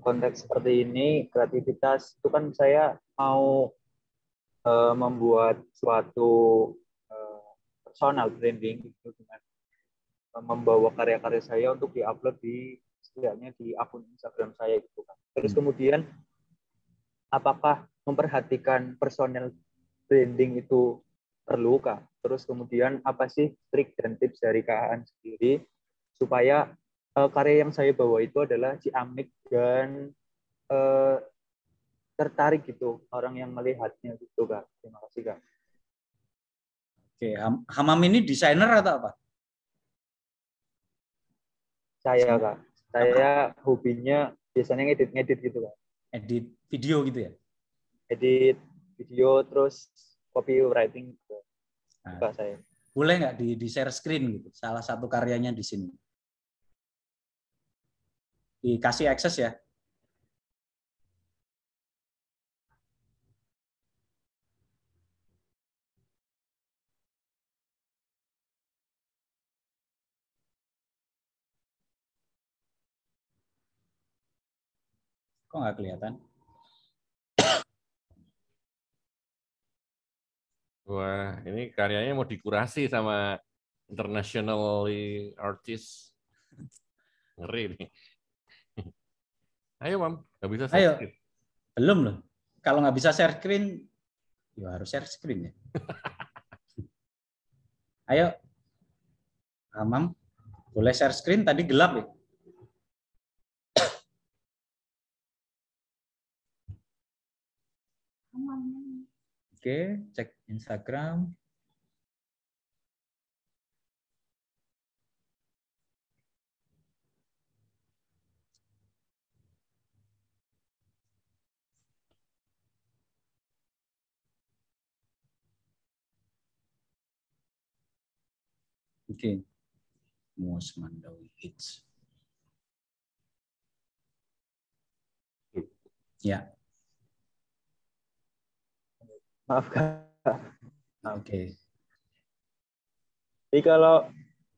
konteks seperti ini kreativitas itu kan saya mau membuat suatu personal branding gitu, dengan membawa karya-karya saya untuk diupload setidaknya di akun Instagram saya gitu kan. Terus kemudian apakah memperhatikan personal branding itu perlu Kak? Terus kemudian apa sih trik dan tips dari KAAN sendiri supaya karya yang saya bawa itu adalah ciamik dan tertarik gitu orang yang melihatnya gitu Kak. Terima kasih Kak. Oke, Hamam ini desainer atau apa? Saya Kak. Saya hobinya biasanya ngedit gitu Pak. Edit video gitu ya? Edit video terus copywriting gitu. Nah, saya. Boleh nggak di share screen gitu? Salah satu karyanya di sini. Dikasih akses ya. Kok nggak kelihatan? Wah, ini karyanya mau dikurasi sama internationally artist. Ngeri nih. Ayo, Mam. Nggak bisa share screen. Belum loh. Kalau nggak bisa share screen, ya harus share screen ya. Ayo. Mam, boleh share screen? Tadi gelap ya? Oke, cek Instagram. Oke. Most Mandawi Hits. Ya. Maaf Kak. Oke. Jadi kalau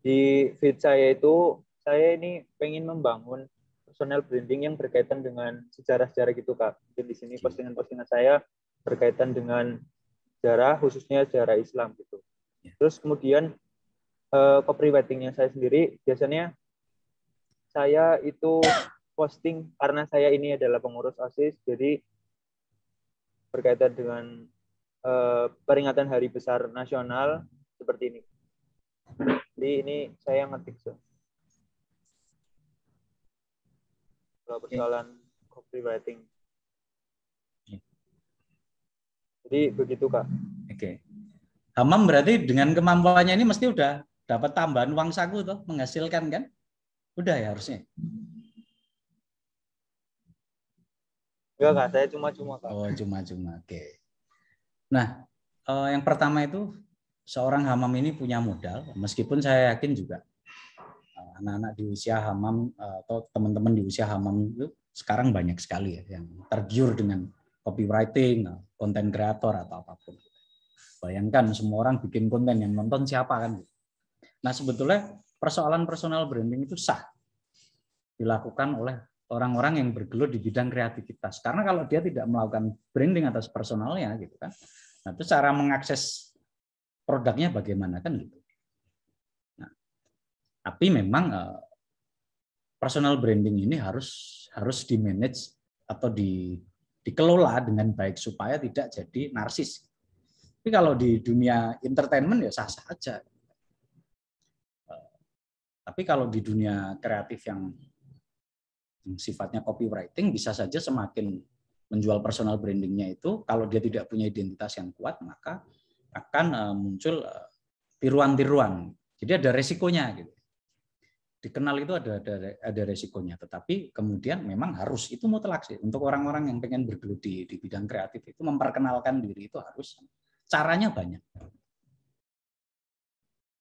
di feed saya itu, saya ini pengen membangun personal branding yang berkaitan dengan sejarah-sejarah gitu Kak. Jadi di sini postingan-postingan saya berkaitan dengan sejarah, khususnya sejarah Islam gitu. Terus kemudian copywriting-nya saya sendiri, biasanya saya itu posting karena saya ini adalah pengurus OSIS, jadi berkaitan dengan peringatan Hari Besar Nasional seperti ini. Jadi ini saya ngetik kalau persoalan copywriting. Jadi begitu Kak. Oke. Hamam berarti dengan kemampuannya ini mesti udah dapat tambahan uang saku tuh, menghasilkan kan? Udah ya harusnya. Enggak Kak, saya cuma-cuma Kak. Oh, cuma-cuma. Oke. Nah, yang pertama itu seorang Hamam ini punya modal, meskipun saya yakin juga anak-anak di usia Hamam atau teman-teman di usia Hamam itu sekarang banyak sekali ya yang tergiur dengan copywriting, konten kreator atau apapun. Bayangkan semua orang bikin konten, yang nonton siapa kan? Nah, sebetulnya persoalan personal branding itu sah dilakukan oleh orang-orang yang bergelut di bidang kreativitas. Karena kalau dia tidak melakukan branding atas personalnya gitu kan. Nah, itu cara mengakses produknya bagaimana kan gitu. Nah, tapi memang personal branding ini harus di-manage atau dikelola dengan baik supaya tidak jadi narsis. Tapi kalau di dunia entertainment ya sah-sah aja. Tapi kalau di dunia kreatif yang sifatnya copywriting, bisa saja semakin menjual personal brandingnya itu, kalau dia tidak punya identitas yang kuat, maka akan muncul tiruan-tiruan. Jadi ada resikonya gitu. Dikenal itu ada resikonya, tetapi kemudian memang harus, itu mutlak sih untuk orang-orang yang pengen bergelut di bidang kreatif itu, memperkenalkan diri itu harus. Caranya banyak.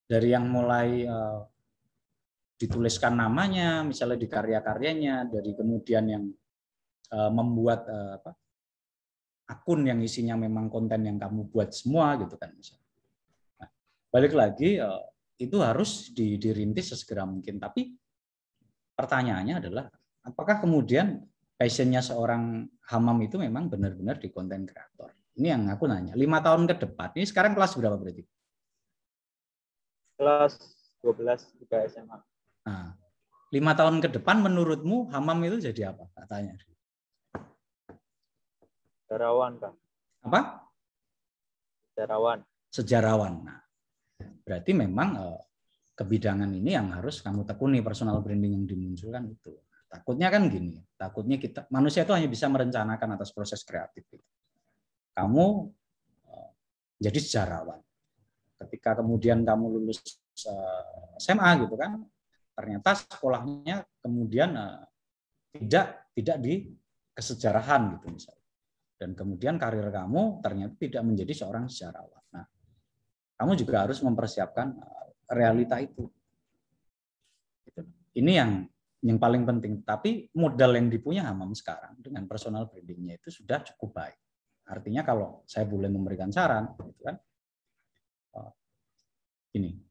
Dari yang mulai dituliskan namanya, misalnya di karya-karyanya, dari kemudian yang membuat akun yang isinya memang konten yang kamu buat semua gitu kan. Nah, balik lagi itu harus dirintis sesegera mungkin. Tapi pertanyaannya adalah apakah kemudian passionnya seorang Hamam itu memang benar-benar di konten kreator? Ini yang aku nanya. 5 tahun ke depan, ini sekarang kelas berapa berarti? Kelas 12 juga SMA. Nah, 5 tahun ke depan menurutmu Hamam itu jadi apa? Katanya. Sejarawan, Kak. Apa? Sejarawan. Sejarawan. Nah, berarti memang kebidangan ini yang harus kamu tekuni, personal branding yang dimunculkan itu. Takutnya kan gini, takutnya kita manusia itu hanya bisa merencanakan atas proses kreatif. Kamu jadi sejarawan. Ketika kemudian kamu lulus SMA gitu kan, ternyata sekolahnya kemudian tidak di kesejarahan gitu misalnya. Dan kemudian karir kamu ternyata tidak menjadi seorang sejarawan. Nah, kamu juga harus mempersiapkan realita itu. Ini yang paling penting. Tapi modal yang dipunya Hamam sekarang dengan personal branding-nya itu sudah cukup baik. Artinya kalau saya boleh memberikan saran, gitu kan, ini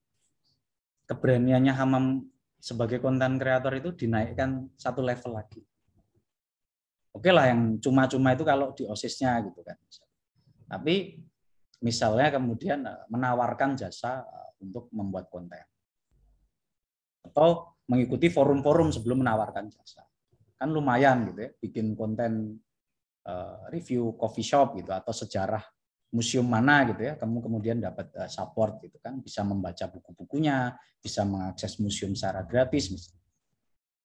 keberaniannya Hamam sebagai konten kreator itu dinaikkan satu level lagi. Oke lah, yang cuma-cuma itu kalau di OSIS-nya gitu kan. Tapi misalnya kemudian menawarkan jasa untuk membuat konten. Atau mengikuti forum-forum sebelum menawarkan jasa. Kan lumayan gitu ya, bikin konten review coffee shop gitu atau sejarah museum mana gitu ya, kamu kemudian dapat support gitu kan, bisa membaca buku-bukunya, bisa mengakses museum secara gratis misalnya.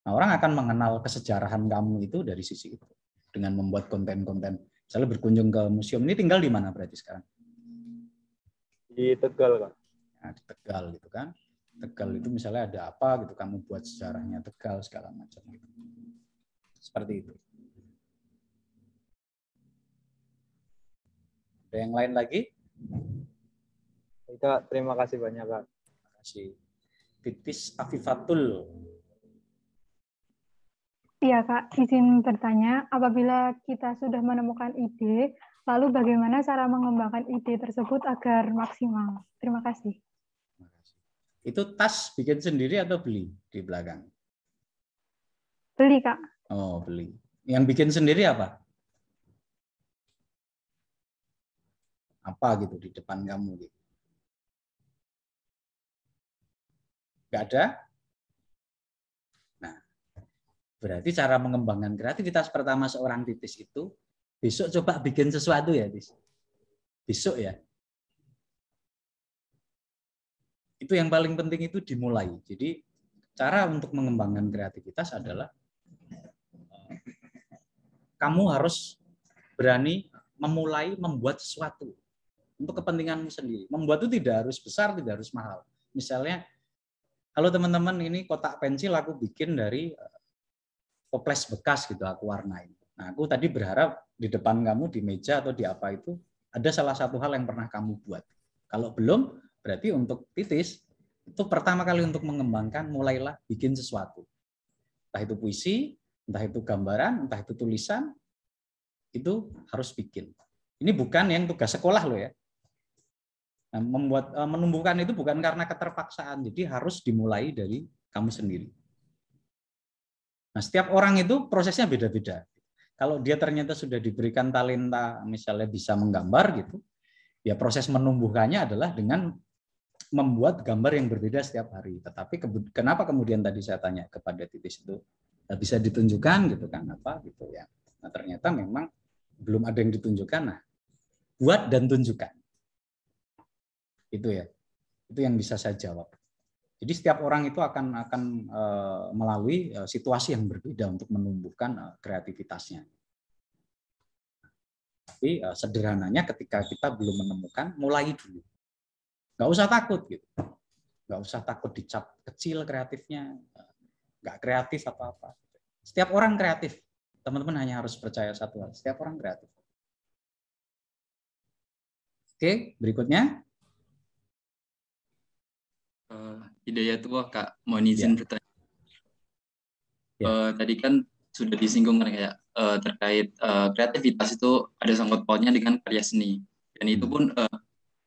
Nah, orang akan mengenal kesejarahan kamu itu dari sisi itu dengan membuat konten-konten. Misalnya berkunjung ke museum, ini tinggal di mana berarti sekarang? Di Tegal, Kak. Nah, di Tegal gitu kan. Tegal itu misalnya ada apa gitu, kamu buat sejarahnya Tegal segala macam gitu. Seperti itu. Ada yang lain lagi? Kak, terima kasih banyak, Kak. Terima kasih. Titis Afifatul. Iya, Kak. Izin bertanya, apabila kita sudah menemukan ide, lalu bagaimana cara mengembangkan ide tersebut agar maksimal? Terima kasih. Itu tas bikin sendiri atau beli di belakang? Beli, Kak. Oh, beli. Yang bikin sendiri apa? Apa gitu di depan kamu gitu? Nggak ada? Nah, berarti cara mengembangkan kreativitas pertama seorang Titis itu, besok coba bikin sesuatu ya, Tis. Besok ya. Itu yang paling penting itu dimulai. Jadi cara untuk mengembangkan kreativitas adalah kamu harus berani memulai membuat sesuatu untuk kepentinganmu sendiri. Membuat itu tidak harus besar, tidak harus mahal. Misalnya, kalau teman-teman ini kotak pensil aku bikin dari toples bekas gitu, aku warnain. Nah, aku tadi berharap di depan kamu di meja atau di apa itu ada salah satu hal yang pernah kamu buat. Kalau belum, berarti untuk Titis itu pertama kali untuk mengembangkan, mulailah bikin sesuatu. Entah itu puisi, entah itu gambaran, entah itu tulisan, itu harus bikin. Ini bukan yang tugas sekolah loh ya. Nah, menumbuhkan itu bukan karena keterpaksaan, jadi harus dimulai dari kamu sendiri. Nah, setiap orang itu prosesnya beda-beda. Kalau dia ternyata sudah diberikan talenta, misalnya bisa menggambar gitu, ya proses menumbuhkannya adalah dengan membuat gambar yang berbeda setiap hari. Tetapi kenapa kemudian tadi saya tanya kepada Titis itu bisa ditunjukkan gitu kan apa gitu ya. Nah, ternyata memang belum ada yang ditunjukkan. Nah, buat dan tunjukkan. Itu ya. Itu yang bisa saya jawab. Jadi setiap orang itu akan melalui situasi yang berbeda untuk menumbuhkan kreativitasnya. Tapi sederhananya ketika kita belum menemukan, mulai dulu. Nggak usah takut gitu. Nggak usah takut dicap kecil kreatifnya, nggak kreatif apa-apa. Setiap orang kreatif. Teman-teman hanya harus percaya satu hal, setiap orang kreatif. Oke, berikutnya. Hidayatullah, Kak, mohon izin bertanya. Tadi kan sudah disinggung kan kayak terkait kreativitas itu ada sangkut pautnya dengan karya seni, dan itu pun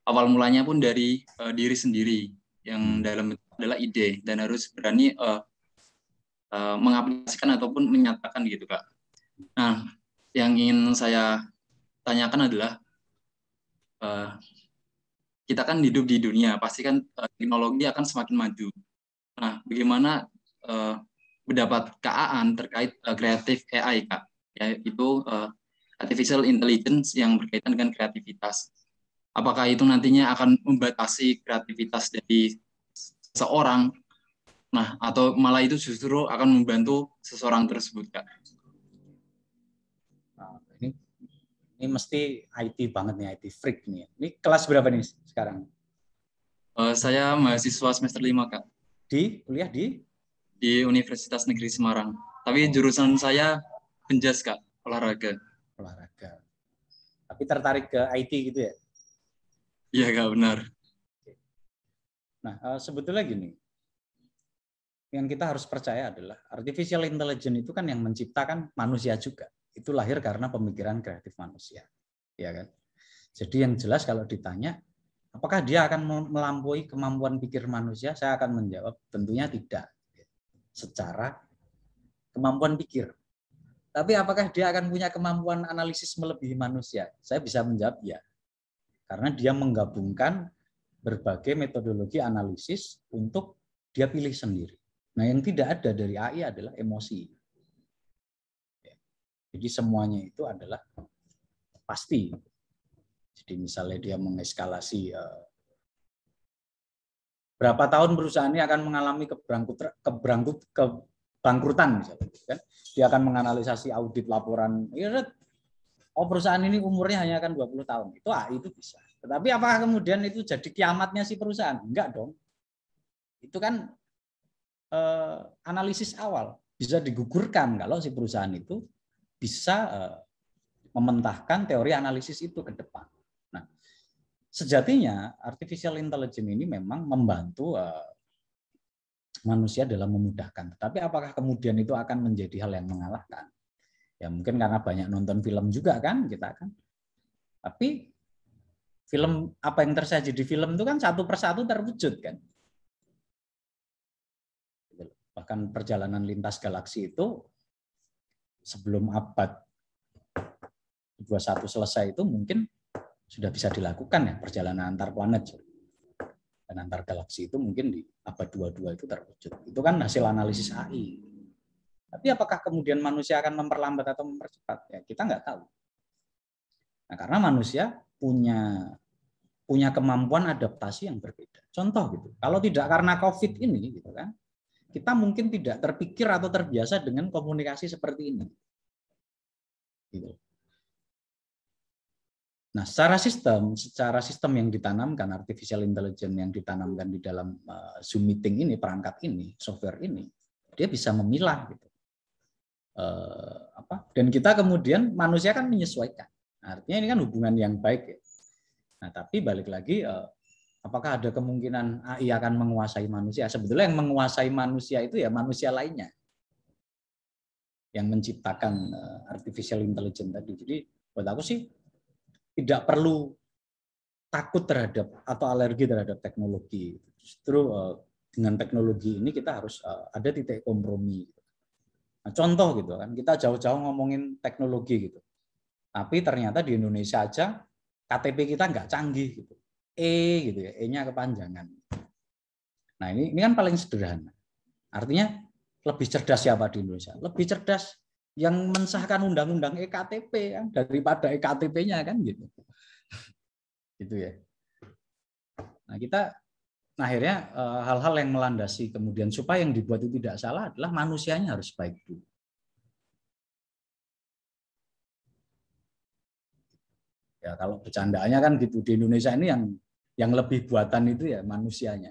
awal mulanya pun dari diri sendiri yang dalam bentuk adalah ide dan harus berani mengaplikasikan ataupun menyatakan gitu, Kak. Nah, yang ingin saya tanyakan adalah kita kan hidup di dunia, pasti kan teknologi akan semakin maju. Nah, bagaimana pendapat Kak Aan terkait kreatif AI, Kak? Yaitu artificial intelligence yang berkaitan dengan kreativitas. Apakah itu nantinya akan membatasi kreativitas dari seseorang? Nah, atau malah itu justru akan membantu seseorang tersebut, Kak? Ini mesti IT banget nih, IT freak nih. Ini kelas berapa nih sekarang? Saya mahasiswa semester 5, Kak. Di kuliah di? di Universitas Negeri Semarang. Tapi jurusan saya penjas, Kak, olahraga. Olahraga. Tapi tertarik ke IT gitu ya? Iya, Kak, benar. Nah, sebetulnya gini, yang kita harus percaya adalah artificial intelligence itu kan yang menciptakan manusia juga. Itu lahir karena pemikiran kreatif manusia, ya kan? Jadi yang jelas kalau ditanya, apakah dia akan melampaui kemampuan pikir manusia? Saya akan menjawab, tentunya tidak. Secara kemampuan pikir. Tapi apakah dia akan punya kemampuan analisis melebihi manusia? Saya bisa menjawab ya. Karena dia menggabungkan berbagai metodologi analisis untuk dia pilih sendiri. Nah, yang tidak ada dari AI adalah emosi. Jadi semuanya itu adalah pasti. Jadi misalnya dia mengeskalasi berapa tahun perusahaan ini akan mengalami kebangkrutan misalnya, kan? Dia akan menganalisasi audit laporan. Oh, perusahaan ini umurnya hanya akan 20 tahun. Itu AI itu bisa. Tetapi apakah kemudian itu jadi kiamatnya si perusahaan? Enggak dong. Itu kan analisis awal, bisa digugurkan kalau si perusahaan itu bisa mementahkan teori analisis itu ke depan. Nah, sejatinya artificial intelligence ini memang membantu manusia dalam memudahkan. Tetapi apakah kemudian itu akan menjadi hal yang mengalahkan? Ya mungkin karena banyak nonton film juga kan kita kan. Tapi film apa yang tersaji di film itu kan satu persatu terwujud kan. Bahkan perjalanan lintas galaksi itu sebelum abad 21 selesai itu mungkin sudah bisa dilakukan ya, perjalanan antar planet dan antar galaksi itu mungkin di abad 22 itu terwujud. Itu kan hasil analisis AI. Tapi apakah kemudian manusia akan memperlambat atau mempercepat? Ya, kita nggak tahu. Nah, karena manusia punya kemampuan adaptasi yang berbeda. Contoh gitu, kalau tidak karena COVID ini gitu kan, kita mungkin tidak terpikir atau terbiasa dengan komunikasi seperti ini. Gitu. Nah, secara sistem yang ditanamkan, artificial intelligence yang ditanamkan di dalam Zoom meeting ini, perangkat ini, software ini, dia bisa memilah gitu. Dan kita kemudian manusia kan menyesuaikan. Artinya ini kan hubungan yang baik ya. Nah, tapi balik lagi, apakah ada kemungkinan AI akan menguasai manusia? Sebetulnya yang menguasai manusia itu ya manusia lainnya yang menciptakan artificial intelligence tadi. Jadi buat aku sih tidak perlu takut terhadap atau alergi terhadap teknologi. Justru dengan teknologi ini kita harus ada titik kompromi. Nah, contoh gitu kan, kita jauh-jauh ngomongin teknologi gitu. Tapi ternyata di Indonesia aja KTP kita nggak canggih gitu. Gitu ya, E-nya kepanjangan. Nah, ini kan paling sederhana. Artinya lebih cerdas siapa di Indonesia? Lebih cerdas yang mensahkan undang-undang EKTP kan daripada EKTP-nya kan gitu. Gitu ya. Nah, kita akhirnya hal-hal yang melandasi kemudian supaya yang dibuat itu tidak salah adalah manusianya harus baik dulu. Ya kalau bercandaannya kan gitu di Indonesia ini yang lebih buatan itu ya manusianya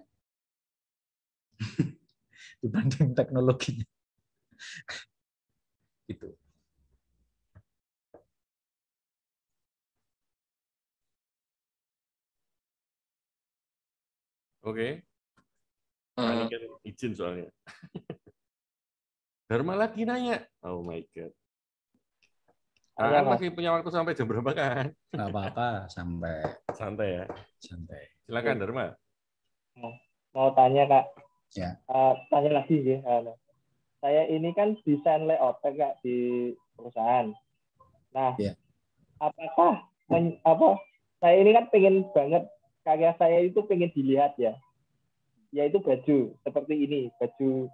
dibanding teknologinya. Gitu. Oke. Ini kan izin soalnya. Dharma lagi nanya. Oh my God. Kan masih punya waktu sampai jam berapa kan? Nggak apa-apa, sampai. Santai ya? Santai. Silakan Dharma. Mau tanya Kak. Ya. Tanya lagi ya. Saya ini kan desain layout Kak di perusahaan. Nah, ya. Apakah saya ini kan pengen banget karya saya itu pengen dilihat ya. Yaitu baju seperti ini, baju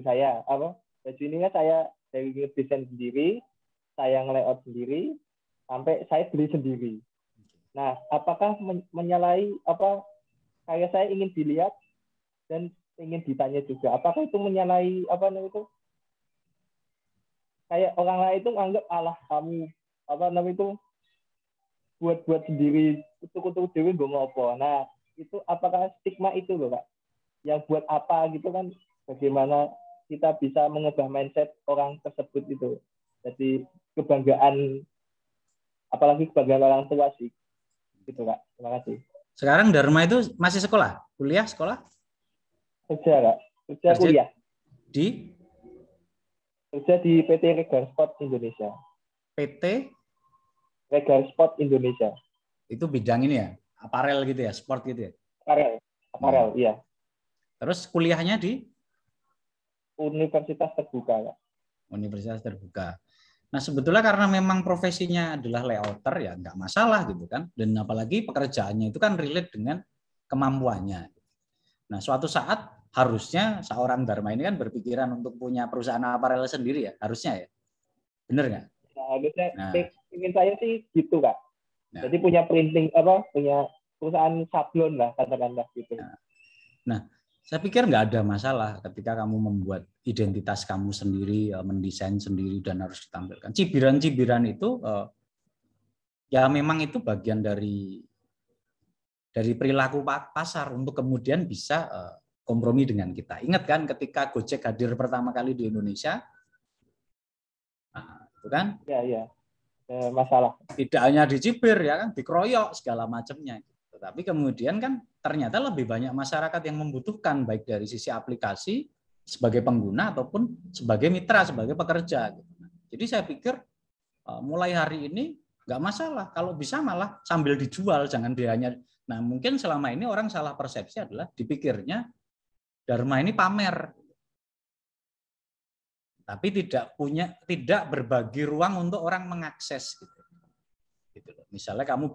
saya baju ini kan saya dari desain sendiri, saya nge-layout sendiri, sampai saya beli sendiri. Nah, apakah menyalahi karya saya ingin dilihat dan ingin ditanya juga, apakah itu menyalahi kayak orang lain itu anggap kamu buat sendiri, kutu-kutu dewi gue ngopo. Nah, itu apakah stigma itu loh Kak? Yang buat apa gitu kan bagaimana kita bisa mengubah mindset orang tersebut itu. Jadi kebanggaan, apalagi kebanggaan orang tua sih. Gitu Kak, terima kasih. Sekarang Dharma itu masih sekolah? Kuliah, sekolah? Kerja Kak, kerja kuliah. Di? Kerja di PT Regar Sport Indonesia. PT? Regar Sport Indonesia. Itu bidang ini ya? Aparel gitu ya? Sport gitu ya? Aparel, iya. Terus kuliahnya di? Universitas Terbuka Kak. Universitas Terbuka. Nah sebetulnya karena memang profesinya adalah layouter ya nggak masalah gitu kan. Dan apalagi pekerjaannya itu kan relate dengan kemampuannya. Nah suatu saat harusnya seorang Dharma ini kan berpikiran untuk punya perusahaan aparel sendiri ya, harusnya ya. Bener nggak? Nah, harusnya ingin saya sih gitu Kak. Nah. Jadi punya punya perusahaan sablon lah katakanlah gitu. Nah saya pikir nggak ada masalah ketika kamu membuat identitas kamu sendiri, mendesain sendiri dan harus ditampilkan. Cibiran-cibiran itu ya memang itu bagian dari perilaku pasar untuk kemudian bisa kompromi dengan kita. Ingat kan ketika Gojek hadir pertama kali di Indonesia, nah, itu kan? Iya. Masalah. Tidak hanya dicibir ya kan, dikeroyok segala macamnya. Tapi kemudian kan ternyata lebih banyak masyarakat yang membutuhkan baik dari sisi aplikasi sebagai pengguna ataupun sebagai mitra, sebagai pekerja. Jadi saya pikir mulai hari ini nggak masalah. Kalau bisa malah sambil dijual, jangan dia hanya. Nah mungkin selama ini orang salah persepsi adalah dipikirnya Dharma ini pamer, tapi tidak berbagi ruang untuk orang mengakses gitu. Misalnya kamu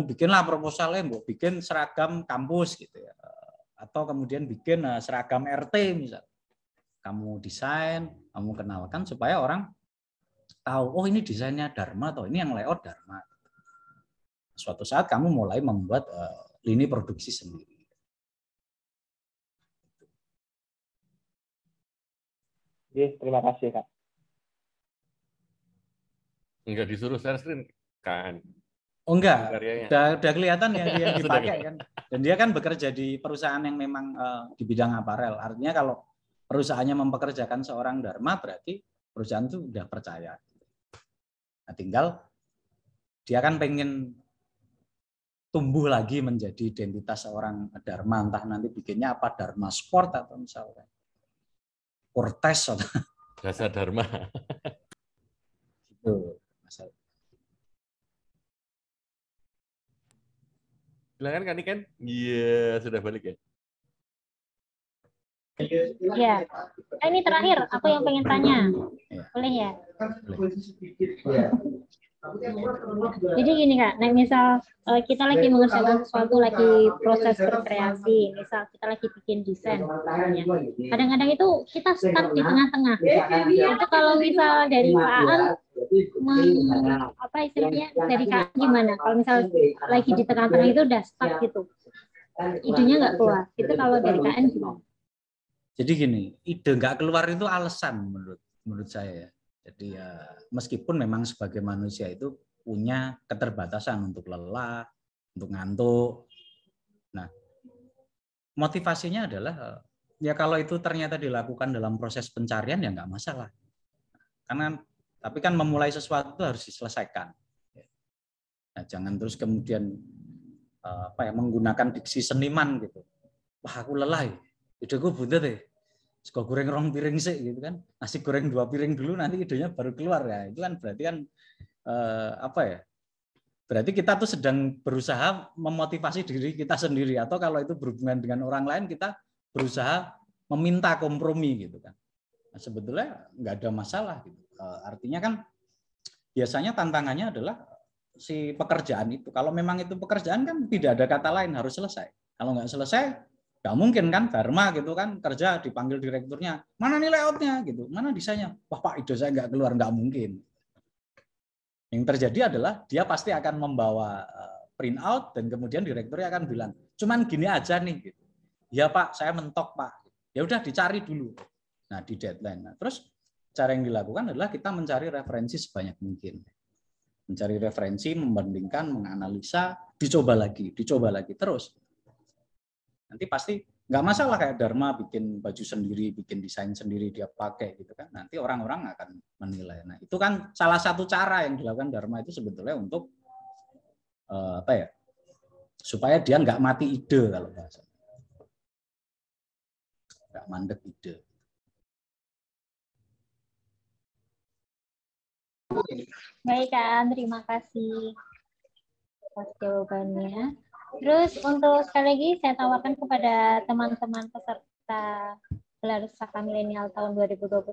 bikinlah proposalnya, bikin seragam kampus gitu ya, atau kemudian bikin seragam RT misalnya. Kamu desain, kamu kenalkan supaya orang tahu, oh ini desainnya Dharma atau ini yang layout Dharma. Suatu saat kamu mulai membuat lini produksi sendiri. Oke, terima kasih Kak. Enggak disuruh share screen kan? Oh enggak, udah kelihatan ya yang dipakai kan. Dan dia kan bekerja di perusahaan yang memang di bidang aparel. Artinya kalau perusahaannya mempekerjakan seorang Dharma berarti perusahaan itu udah percaya. Nah, tinggal dia kan pengen tumbuh lagi menjadi identitas seorang Dharma, entah nanti bikinnya apa, Dharma Sport atau misalnya Cortez atau Jasa Dharma. Gitu. Silakan kan Ikan? Iya, sudah balik ya. Ya, ini terakhir aku yang pengen tanya, boleh ya? Jadi gini Kak, nah misal kita lagi mengerjakan sesuatu, lagi proses berkreasi, misal kita lagi bikin desain, kadang-kadang itu kita stuck di tengah-tengah. Itu kalau misal dari Pak apa istilahnya, dari Kak gimana? Kalau misal lagi di tengah-tengah itu udah stuck gitu, idenya nggak keluar. Itu kalau dari KN gimana? Jadi gini, ide nggak keluar itu alasan menurut saya. Jadi ya meskipun memang sebagai manusia itu punya keterbatasan untuk lelah, untuk ngantuk. Nah, motivasinya adalah ya kalau itu ternyata dilakukan dalam proses pencarian ya nggak masalah. Karena tapi kan memulai sesuatu harus diselesaikan. Nah, jangan terus kemudian menggunakan diksi seniman gitu. Wah, aku lelah. Ideku butuh deh. Sego goreng 2 piring sih gitu kan. Nasi goreng 2 piring dulu nanti idenya baru keluar ya. Itu kan berarti kan berarti kita tuh sedang berusaha memotivasi diri kita sendiri, atau kalau itu berhubungan dengan orang lain kita berusaha meminta kompromi gitu kan. Nah, sebetulnya nggak ada masalah gitu. Artinya kan biasanya tantangannya adalah si pekerjaan itu. Kalau memang itu pekerjaan kan tidak ada kata lain, harus selesai. Kalau nggak selesai nggak mungkin kan Dharma gitu kan kerja dipanggil direkturnya, mana nih layoutnya gitu, mana desainnya, wah Pak ide saya nggak keluar, nggak mungkin. Yang terjadi adalah dia pasti akan membawa print out dan kemudian direkturnya akan bilang cuman gini aja nih gitu. Ya Pak saya mentok Pak, ya udah dicari dulu. Nah di deadline. Nah, terus cara yang dilakukan adalah kita mencari referensi sebanyak mungkin, mencari referensi, membandingkan, menganalisa, dicoba lagi terus. Nanti pasti nggak masalah kayak Dharma bikin baju sendiri, bikin desain sendiri dia pakai gitu kan. Nanti orang-orang akan menilai. Nah, itu kan salah satu cara yang dilakukan Dharma itu sebetulnya untuk apa ya? Supaya dia nggak mati ide kalau bahasa. Nggak mandek ide. Baik Kak, terima kasih atas jawabannya. Terus untuk sekali lagi saya tawarkan kepada teman-teman peserta gelar Saka Milenial tahun 2021,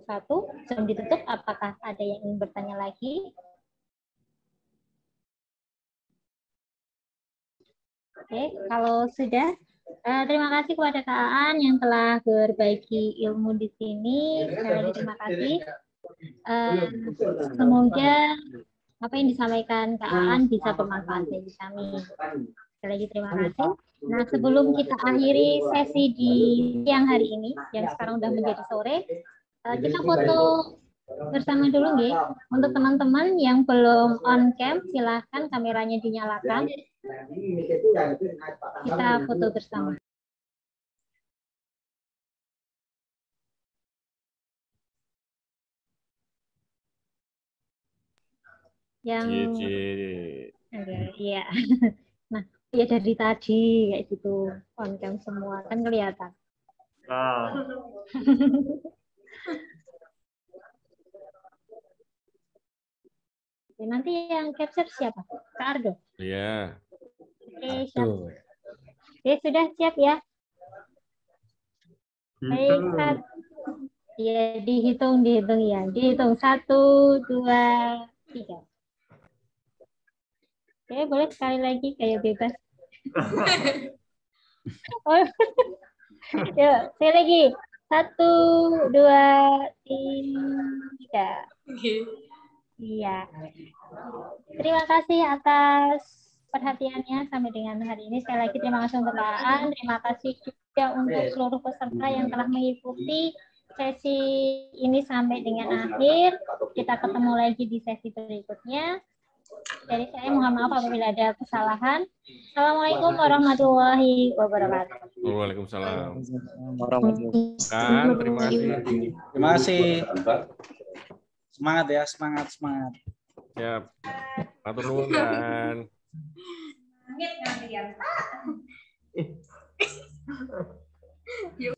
sebelum ditutup, apakah ada yang ingin bertanya lagi? Oke, kalau sudah, terima kasih kepada Kak Aan yang telah berbagi ilmu di sini. Sekali lagi terima kasih. Semoga apa yang disampaikan Kak Aan bisa bermanfaat bagi kami. Sekali lagi terima kasih. Nah, sebelum kita akhiri sesi di siang hari ini, yang sekarang udah menjadi sore, kita foto bersama dulu nggih. Untuk teman-teman yang belum on cam, silahkan kameranya dinyalakan. Kita foto bersama. Yang iya. Nah, ya dari tadi kayak gitu on cam semua kan kelihatan. Oke, nanti yang capture siapa? Kak Ardo? Iya. Oke, siap. Oke, sudah siap ya? Baik, ya dihitung ya. Dihitung 1, 2, 3. Oke, boleh sekali lagi kayak bebas. Oh. Yuk, sekali lagi. 1, 2, 3. Iya. Terima kasih atas perhatiannya sampai dengan hari ini. Sekali lagi terima kasih untuk Kak Aan. Terima kasih juga untuk seluruh peserta yang telah mengikuti sesi ini sampai dengan akhir. Kita ketemu lagi di sesi berikutnya. Dari saya mohon maaf apabila ada kesalahan. Assalamualaikum warahmatullahi wabarakatuh. Waalaikumsalam. Kan, terima kasih. Terima kasih. Semangat ya, semangat. Siap. Matur nuwun kan. Yuk.